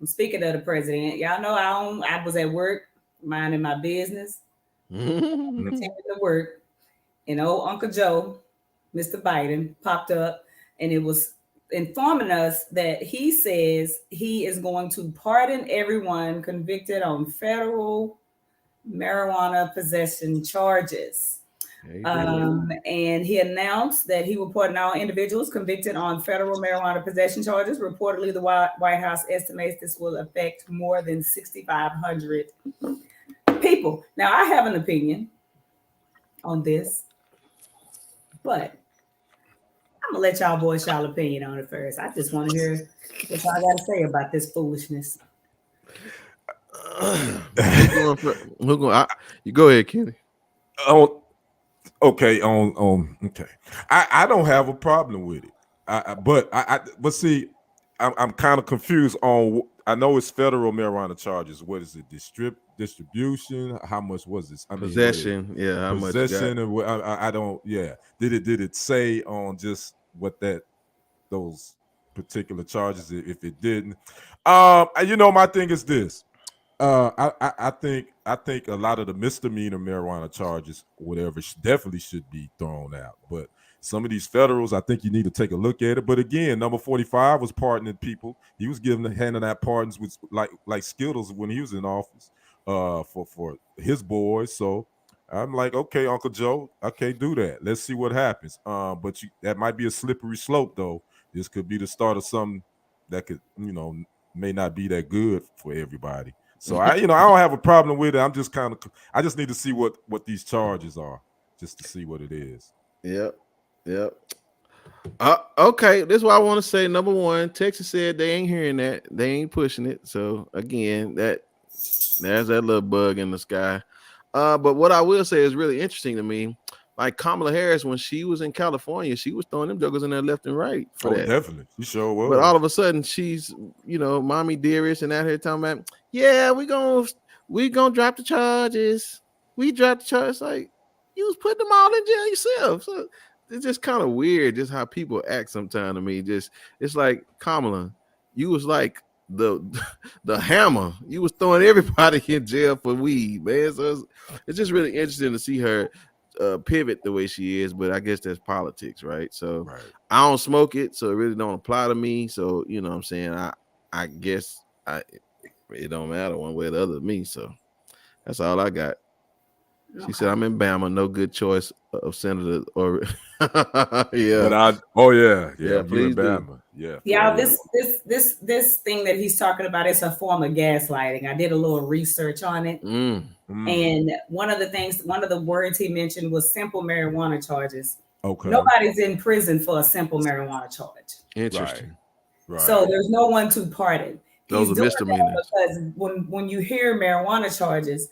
Speaking of the president, y'all know I was at work minding my business, attending to work, and old Uncle Joe, Mr. Biden, popped up, and it was informing us that he says he is going to pardon everyone convicted on federal marijuana possession charges. And he announced that he will pardon all individuals convicted on federal marijuana possession charges. Reportedly, the White House estimates this will affect more than 6,500 people. Now, I have an opinion on this, but I'm gonna let y'all boys y'all opinion on it first. I just want to hear what y'all got to say about this foolishness. You go ahead, Kenny. Okay. Okay. I don't have a problem with it. But see, I'm kind of confused on. I know it's federal marijuana charges. What is it? Distribution? How much was this? Possession. How much? Possession and I don't. Yeah. Did it say on just what those particular charges? If it didn't, my thing is this. I think a lot of the misdemeanor marijuana charges, whatever, definitely should be thrown out. But some of these federals, I think you need to take a look at it. But again, number 45 was pardoning people. He was handing out pardons with like Skittles when he was in office for his boys. So I'm like, okay, Uncle Joe, I can't do that. Let's see what happens. But that might be a slippery slope, though. This could be the start of something that could, may not be that good for everybody. So I don't have a problem with it. I just need to see what these charges are, just to see what it is. Yep. Okay, this is what I want to say. Number one, Texas said they ain't hearing that. They ain't pushing it. So again, there's that little bug in the sky. But what I will say is really interesting to me. Like Kamala Harris, when she was in California, she was throwing them jokers in there left and right. Definitely. She sure was. But all of a sudden, she's, mommy dearest and out here talking about, yeah, we gonna drop the charges. We dropped the charges. Like, you was putting them all in jail yourself. So it's just kind of weird just how people act sometimes to me. It's like, Kamala, you was like the hammer. You was throwing everybody in jail for weed, man. So it's just really interesting to see her pivot the way she is, but I guess that's politics, right? So I don't smoke it, so it really don't apply to me. So you know what I'm saying, I guess it don't matter one way or the other to me. So that's all I got. She said, I'm in Bama, no good choice of senator or yeah. But please Bama. This thing that he's talking about is a form of gaslighting. I did a little research on it. And one of the words he mentioned was simple marijuana charges. Okay. Nobody's in prison for a simple marijuana charge. Interesting. Right. So there's no one to pardon. Those are misdemeanors. Because when you hear marijuana charges,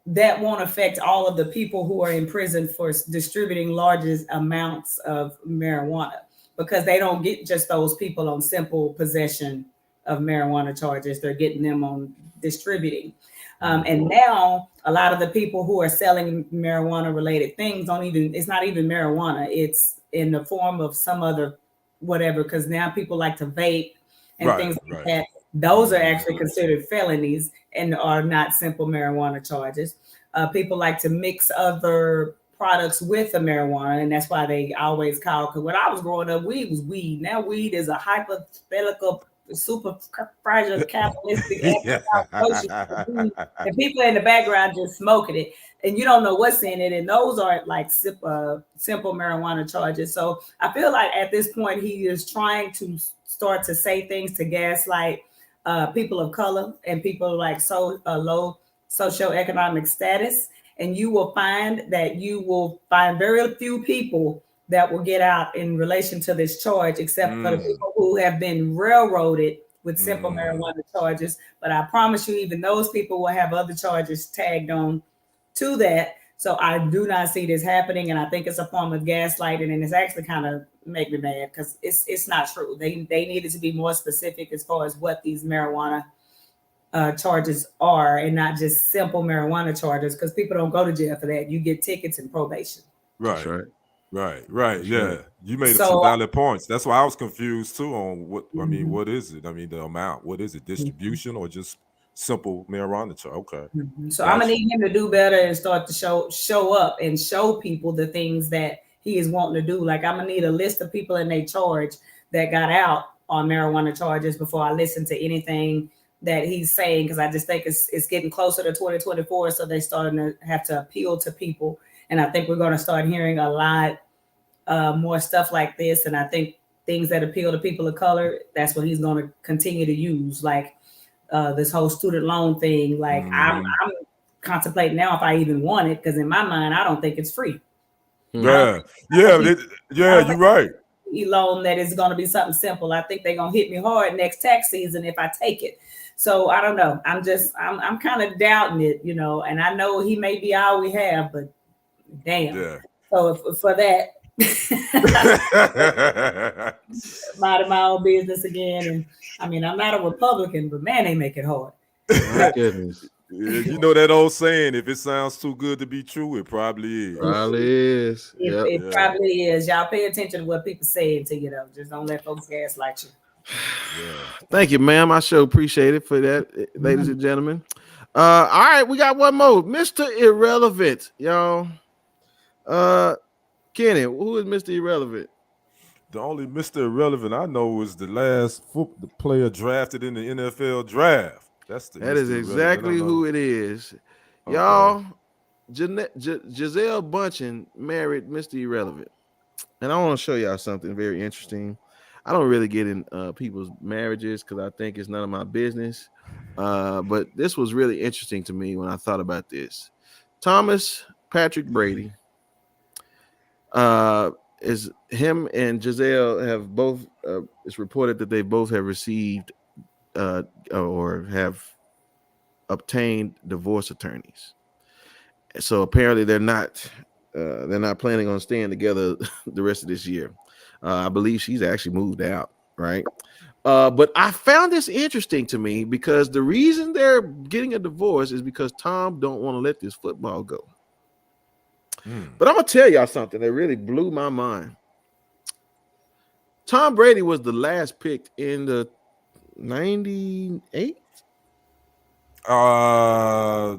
that won't affect all of the people who are in prison for distributing largest amounts of marijuana, because they don't get just those people on simple possession of marijuana charges. They're getting them on distributing. And now a lot of the people who are selling marijuana related things it's not even marijuana. It's in the form of some other whatever, because now people like to vape and things like that. Those are actually considered felonies and are not simple marijuana charges. People like to mix other products with the marijuana, and that's why they always call, because when I was growing up, weed was weed. Now weed is a hypothetical, super fragile, capitalistic, and people in the background just smoking it, and you don't know what's in it, and those aren't like simple marijuana charges. So I feel like at this point he is trying to start to say things to gaslight people of color and people like low socioeconomic status, and you will find very few people that will get out in relation to this charge, except for the people who have been railroaded with simple marijuana charges. But I promise you, even those people will have other charges tagged on to that. So I do not see this happening, and I think it's a form of gaslighting, and it's actually kind of make me mad because it's not true. They needed to be more specific as far as what these marijuana charges are, and not just simple marijuana charges, because people don't go to jail for that. You get tickets and probation. Right. Yeah, you made some valid points. That's why I was confused too on what I mean. What is it? I mean, the amount. What is it? Distribution or just simple marijuana charge? Okay. So I'm gonna need him to do better and start to show up and show people the things that he is wanting to do. Like, I'm gonna need a list of people in their charge that got out on marijuana charges before I listen to anything that he's saying, because I just think it's getting closer to 2024, so they're starting to have to appeal to people And I think we're going to start hearing a lot more stuff like this. And I think things that appeal to people of color, that's what he's going to continue to use. Like this whole student loan thing. Like I'm contemplating now if I even want it, because in my mind, I don't think it's free. Yeah, you're right. Loan that is going to be something simple. I think they're going to hit me hard next tax season if I take it. So I don't know. I'm kind of doubting it, you know, and I know he may be all we have, but damn. Yeah. So for that, minding my own business again. And I mean, I'm not a Republican, but man, they make it hard. My goodness. Yeah, you know that old saying, if it sounds too good to be true, it probably is. It probably is. Y'all pay attention to what people say to you, though. Just don't let folks gaslight you. Yeah. Thank you, ma'am. I sure appreciate it for that, ladies and gentlemen. All right, we got one more. Mr. Irrelevant, y'all. Kenny, who is Mr. Irrelevant? The only Mr. Irrelevant I know is the last the player drafted in the NFL draft. That is exactly who it is. Okay. Y'all, Gisele Bündchen married Mr. Irrelevant. And I want to show y'all something very interesting. I don't really get in people's marriages because I think it's none of my business. But this was really interesting to me when I thought about this. Thomas Patrick Brady, is him and Gisele have both, it's reported that they both have received or have obtained divorce attorneys. So apparently they're not planning on staying together the rest of this year. I believe she's actually moved out, right? But I found this interesting to me because the reason they're getting a divorce is because Tom don't want to let this football go. But I'm gonna tell y'all something that really blew my mind. Tom Brady was the last pick in the 98.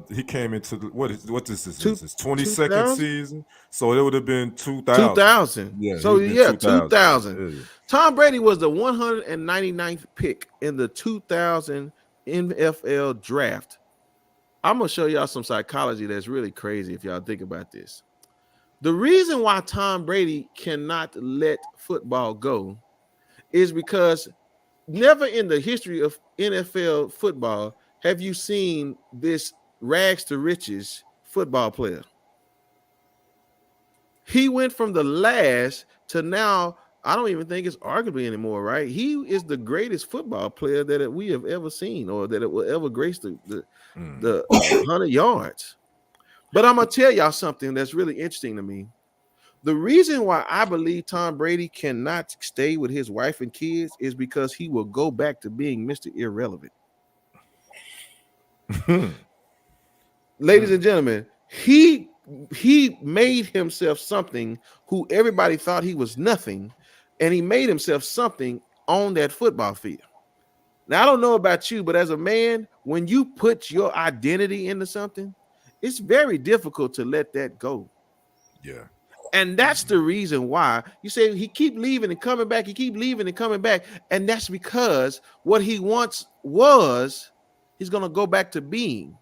He came into what is this? Is his 22nd season? So it would have been 2000. 2000. Yeah. So 2000. Yeah. Tom Brady was the 199th pick in the 2000 NFL draft. I'm gonna show y'all some psychology that's really crazy if y'all think about this. The reason why Tom Brady cannot let football go is because never in the history of NFL football have you seen this rags to riches football player. He went from the last to now, I don't even think it's arguably anymore, right? He is the greatest football player that we have ever seen or that it will ever grace the 100 yards. But I'm going to tell y'all something that's really interesting to me. The reason why I believe Tom Brady cannot stay with his wife and kids is because he will go back to being Mr. Irrelevant. Ladies and gentlemen, he made himself something who everybody thought he was nothing, and he made himself something on that football field. Now, I don't know about you, but as a man, when you put your identity into something, it's very difficult to let that go. Yeah. And that's the reason why you say he keep leaving and coming back. He keep leaving and coming back. And that's because what he once was, he's going to go back to being.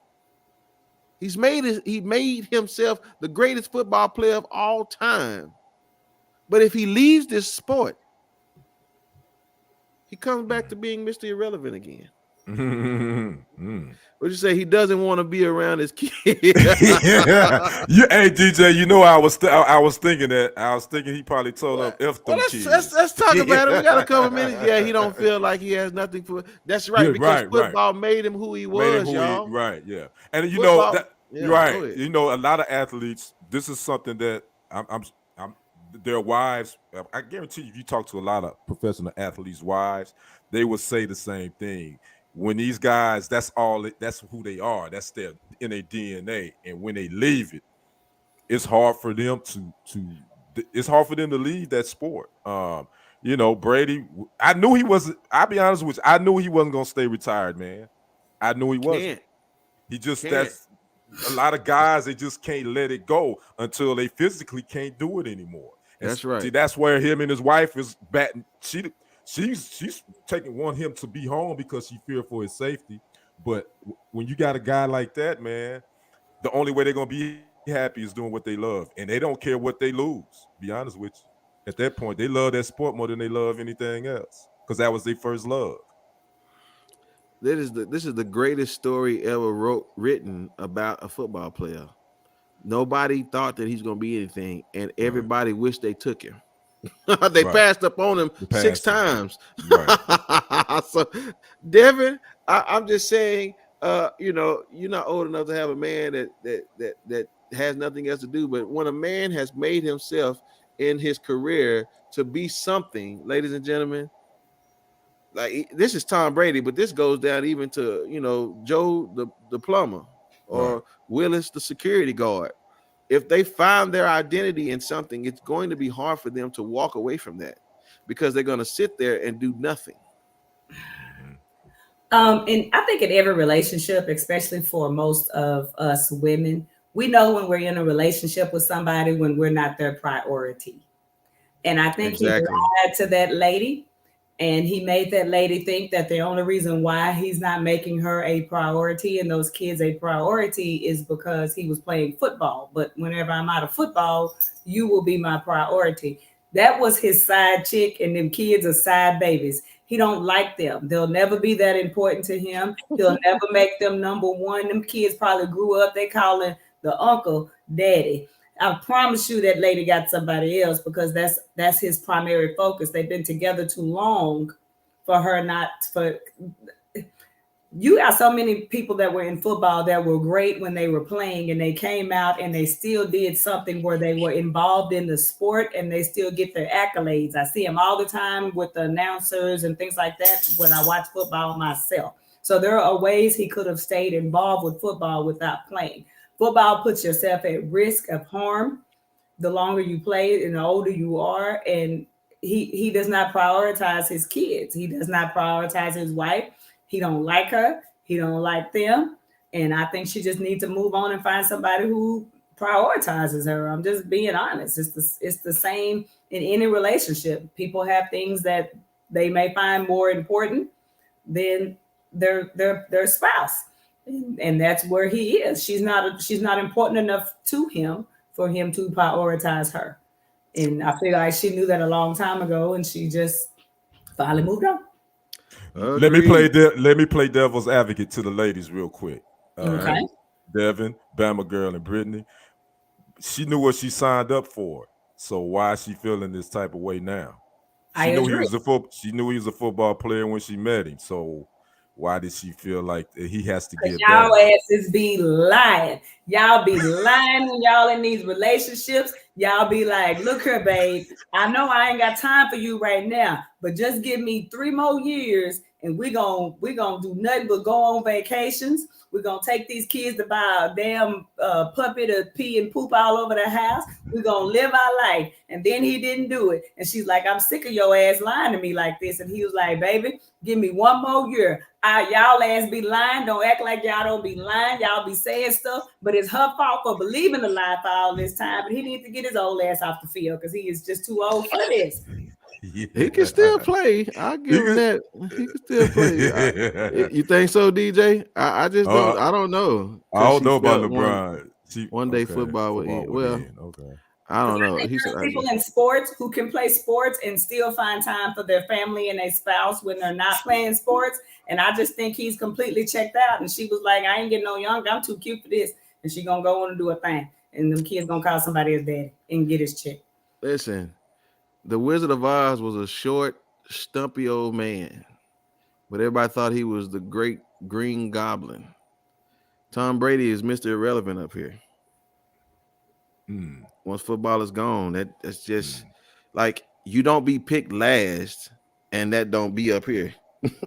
He made himself the greatest football player of all time. But if he leaves this sport, he comes back to being Mr. Irrelevant again. What you say? He doesn't want to be around his kids. Hey DJ, you know I was thinking that. I was thinking he probably told him F them kids. Let's talk about it. We got a couple minutes. Yeah, he don't feel like he has nothing for. That's right, because football made him who he was, y'all. Right, yeah. And you know that, right. You know, a lot of athletes. This is something that I'm their wives. I guarantee you, if you talk to a lot of professional athletes' wives, they will say the same thing. When these guys, that's who they are. That's in their DNA. And when they leave it, it's hard for them to leave that sport. You know, Brady, I knew he wasn't. I'll be honest with you, I knew he wasn't gonna stay retired, man. I knew he wasn't. He just that's a lot of guys, they just can't let it go until they physically can't do it anymore. And that's right. See, that's where him and his wife is batting. She's want him to be home because she fears for his safety. But when you got a guy like that, man, the only way they're gonna be happy is doing what they love, and they don't care what they lose. Be honest with you. At that point, they love that sport more than they love anything else because that was their first love. This is the greatest story ever written about a football player. Nobody thought that he's going to be anything, and everybody wished they took him. They passed up on him 6 times. Right. So, Devin, I'm just saying, you're not old enough to have a man that has nothing else to do. But when a man has made himself in his career to be something, ladies and gentlemen, like this is Tom Brady, but this goes down even to Joe the plumber or Willis the security guard. If they find their identity in something, it's going to be hard for them to walk away from that because they're going to sit there and do nothing. And I think in every relationship, especially for most of us women, we know when we're in a relationship with somebody when we're not their priority. And I think he lied to that lady. And he made that lady think that the only reason why he's not making her a priority and those kids a priority is because he was playing football. But whenever I'm out of football, you will be my priority. That was his side chick, and them kids are side babies. He don't like them. They'll never be that important to him. He'll never make them number one. Them kids probably grew up, they calling the uncle daddy. I promise you that lady got somebody else because that's his primary focus. They've been together too long for her not for. You got so many people that were in football that were great when they were playing and they came out and they still did something where they were involved in the sport and they still get their accolades. I see them all the time with the announcers and things like that when I watch football myself. So there are ways he could have stayed involved with football without playing. Football puts yourself at risk of harm the longer you play and the older you are. And he does not prioritize his kids. He does not prioritize his wife. He don't like her. He don't like them. And I think she just needs to move on and find somebody who prioritizes her. I'm just being honest. It's the same in any relationship. People have things that they may find more important than their spouse. And that's where he is. She's not important enough to him for him to prioritize her. And I feel like she knew that a long time ago, and she just finally moved on. Let me play devil's advocate to the ladies real quick. Okay. Devin, Bama girl, and Brittany. She knew what she signed up for. So why is she feeling this type of way now? She knew he was a football player when she met him. So why did she feel like he has to get y'all better? asses be lying. Y'all be lying when y'all in these relationships. Y'all be like, look here, babe. I know I ain't got time for you right now, but just give me 3 more years and we're gonna do nothing but go on vacations. We're gonna take these kids to buy a damn puppy to pee and poop all over the house. We're gonna live our life. And then he didn't do it. And she's like, I'm sick of your ass lying to me like this. And he was like, baby, give me 1 more year. Y'all ass be lying. Don't act like y'all don't be lying. Y'all be saying stuff, but it's her fault for believing the lie for all this time. But he needs to get his old ass off the field because he is just too old for this. Yeah. He can still play. I'll give him that. He can still play. You think so, DJ? I just don't. I don't know. I don't know about LeBron. One day football would end. Well, okay. I don't know. There's people in sports who can play sports and still find time for their family and their spouse when they're not playing sports. And I just think he's completely checked out. And she was like, I ain't getting no younger. I'm too cute for this. And she gonna go on and do a thing. And them kids gonna call somebody his daddy and get his check. Listen, the Wizard of Oz was a short, stumpy old man, but everybody thought he was the great Green Goblin. Tom Brady is Mr. Irrelevant up here. Once football is gone, that's just like you don't be picked last, and that don't be up here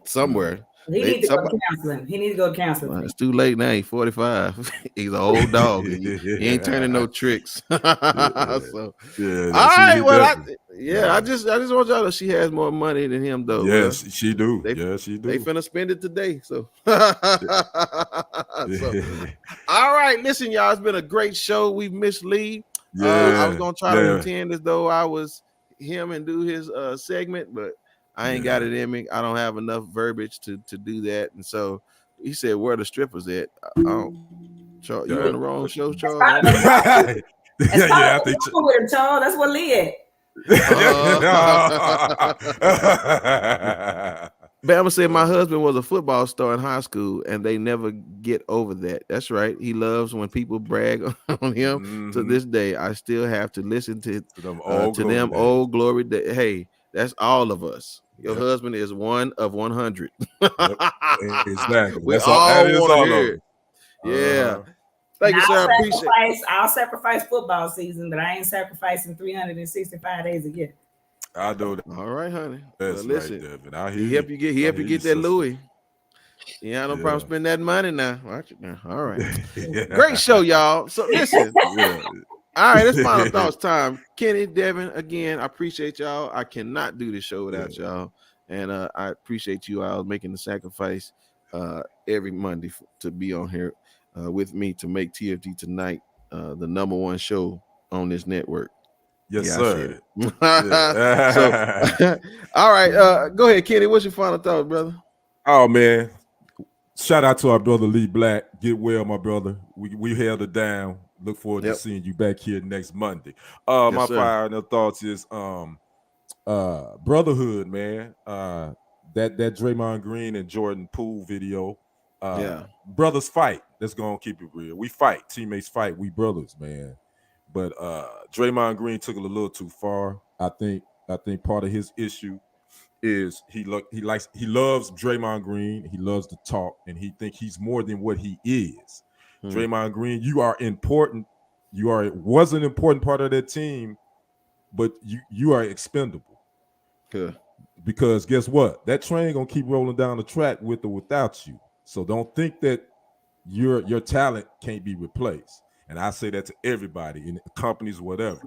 somewhere. He needs to go to counseling. He needs to go to counseling. Well, it's too late now. He's 45. He's an old dog. He ain't turning no tricks. So, all right. Well, I just want y'all to. She has more money than him, though. Yes, she do. She do. They finna spend it today. So, all right. Listen, y'all. It's been a great show. We've missed Lee. I was gonna try to pretend as though I was him and do his segment, but I ain't got it in me. I don't have enough verbiage to do that. And so he said, where the strippers at? Charles, you on the wrong show, Charles. I think with him, Charles. That's what Lee at. Bama said my husband was a football star in high school, and they never get over that. That's right. He loves when people brag on him. To this day, I still have to listen to them old glory days. Hey, that's all of us. Your husband is one of 100. Exactly. We all want to hear it. Yeah. Thank you, sir. I'll sacrifice football season, but I ain't sacrificing 365 days a year. I know that. All right, honey. That's listen, right, Devin. He help you get that Louis. Yeah, no problem spending that money now. Watch it now. All right. Great show, y'all. So listen. All right, it's final thoughts time. Kenny, Devin, again, I appreciate y'all. I cannot do this show without y'all. And I appreciate you all making the sacrifice every Monday to be on here with me to make TFG Tonight the number one show on this network. Yes, sir. So, all right. Go ahead, Kenny. What's your final thought, brother? Oh, man. Shout out to our brother Lee Black. Get well, my brother. We held it down. Look forward to seeing you back here next Monday. My final thoughts is brotherhood, man. That Draymond Green and Jordan Poole video. Brothers fight. That's gonna keep it real. We fight. Teammates fight. We brothers, man. But Draymond Green took it a little too far. I think part of his issue is he loves Draymond Green. He loves to talk, and he think he's more than what he is. Draymond Green, you are important. Was an important part of that team, but you are expendable. Good. Because guess what? That train gonna keep rolling down the track with or without you. So don't think that your talent can't be replaced. And I say that to everybody in companies, whatever.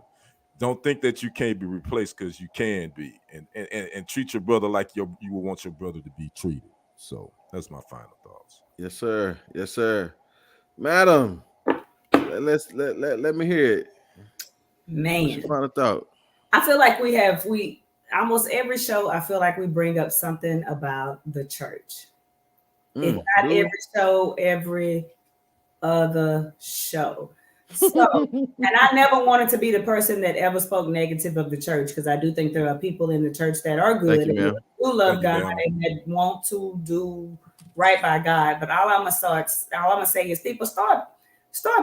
Don't think that you can't be replaced, because you can be. And treat your brother like you would want your brother to be treated. So that's my final thoughts. Yes, sir. Yes, sir. Madam, let me hear it. Man. What's your final thought? I feel like we almost every show, I feel like we bring up something about the church. If not every show, every other show. So, and I never wanted to be the person that ever spoke negative of the church, because I do think there are people in the church that are good and who love God and that want to do right by God. But all I'm gonna say is people start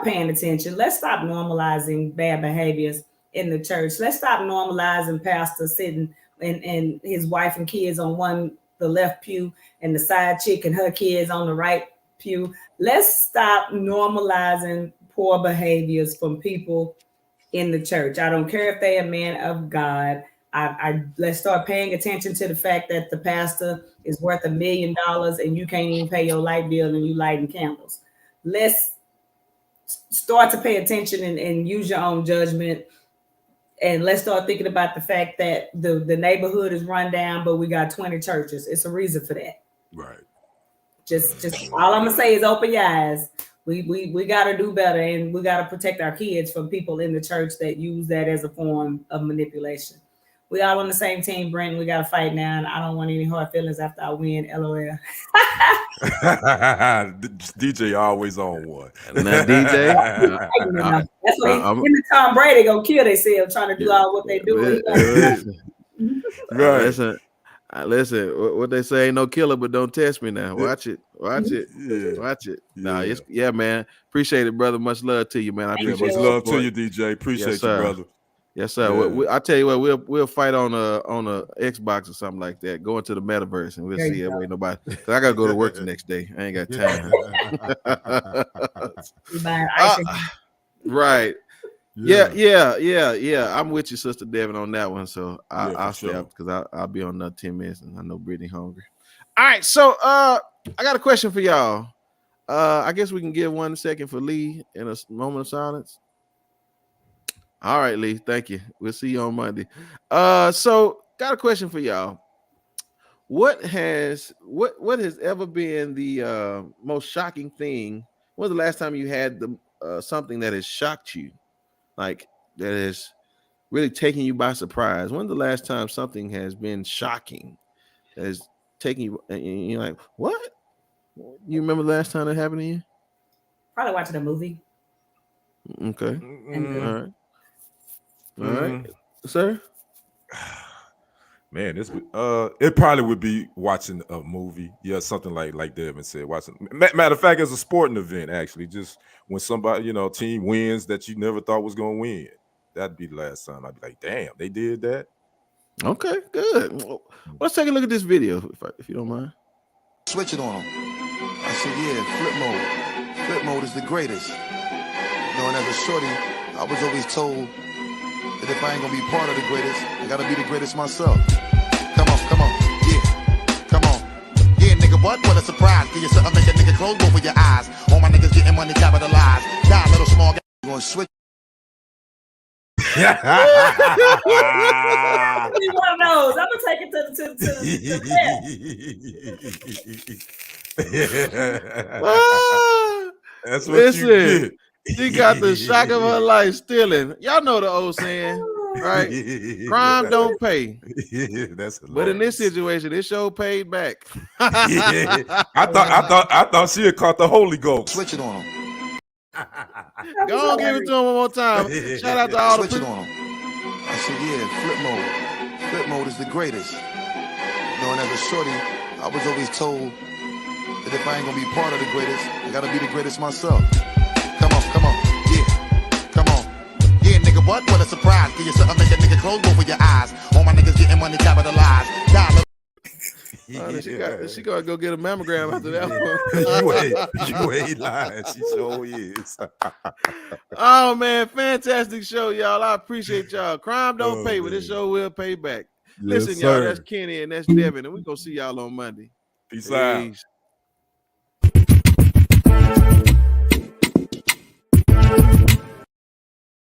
paying attention. Let's stop normalizing bad behaviors in the church. Let's stop normalizing pastor sitting and his wife and kids on the left pew and the side chick and her kids on the right pew. Let's stop normalizing poor behaviors from people in the church. I don't care if they're a man of God. Let's start paying attention to the fact that the pastor is worth $1 million and you can't even pay your light bill and you lighting candles. Let's start to pay attention and use your own judgment. And let's start thinking about the fact that the neighborhood is run down, but we got 20 churches. It's a reason for that. Right. Just all I'm gonna say is open your eyes. We gotta do better, and we gotta protect our kids from people in the church that use that as a form of manipulation. We all on the same team, Brenton. We gotta fight now, and I don't want any hard feelings after I win. LOL. DJ always on one. Now, DJ, that's what him and Tom Brady gonna kill themselves trying to do all what they do. Right. Listen, what they say ain't no killer, but don't test me now. Watch it. Watch it. Nah, man. Appreciate it, brother. Much love to you, man. I appreciate much love to you, DJ. Appreciate you, brother. Yes, sir. I tell you what, we'll fight on a Xbox or something like that. Go into the metaverse and we'll see if ain't nobody. Cause I gotta go to work the next day. I ain't got time. Right. Yeah. I'm with you, Sister Devin, on that one. So I'll stay up because I'll be on another 10 minutes, and I know Brittany hungry. All right, so I got a question for y'all. I guess we can give 1 second for Lee in a moment of silence. All right, Lee. Thank you. We'll see you on Monday. So got a question for y'all. What has ever been the most shocking thing? When was the last time you had something that has shocked you, like that has really taken you by surprise? When's the last time something has been shocking that has taken you and you're like, what? You remember the last time that happened to you? Probably watching a movie. Okay. Mm-hmm. All right, sir. Man, it probably would be watching a movie. Yeah, something like Devin said. Watching. Matter of fact, it's a sporting event actually. Just when somebody, team wins that you never thought was gonna win. That'd be the last time I'd be like, damn, they did that. Okay, good. Let's take a look at this video, if you don't mind. Switch it on them. I said, yeah, flip mode. Flip mode is the greatest. And as a shorty, I was always told that if I ain't gonna be part of the greatest, I gotta be the greatest myself. Come on, yeah, come on. Yeah, nigga, what a surprise. Give you something, make a nigga close both of your eyes. All my niggas getting money capitalized. Die, little small guy, gonna switch. One of those. I'm gonna take it to That's what you get. She got the shock of her life stealing. Y'all know the old saying, right? Crime don't pay. That's hilarious. But in this situation, it sure paid back. I thought she had caught the Holy Ghost. Switch it on them. Go on, give it to him one more time. Shout out to all Switch it on them. I said, yeah, flip mode. Flip mode is the greatest. And as a shorty, I was always told that if I ain't gonna be part of the greatest, I gotta be the greatest myself. Come on, yeah, come on. Yeah, nigga, what a surprise. Give you something, make a nigga close both of your eyes. All my niggas getting money capitalized. She gonna go get a mammogram after that one. you ain't lying. She sure is. Oh man, fantastic show, y'all. I appreciate y'all. Crime don't pay, but this show will pay back. Yes, listen, y'all, that's Kenny and that's Devin, and we gonna see y'all on Monday. Peace out.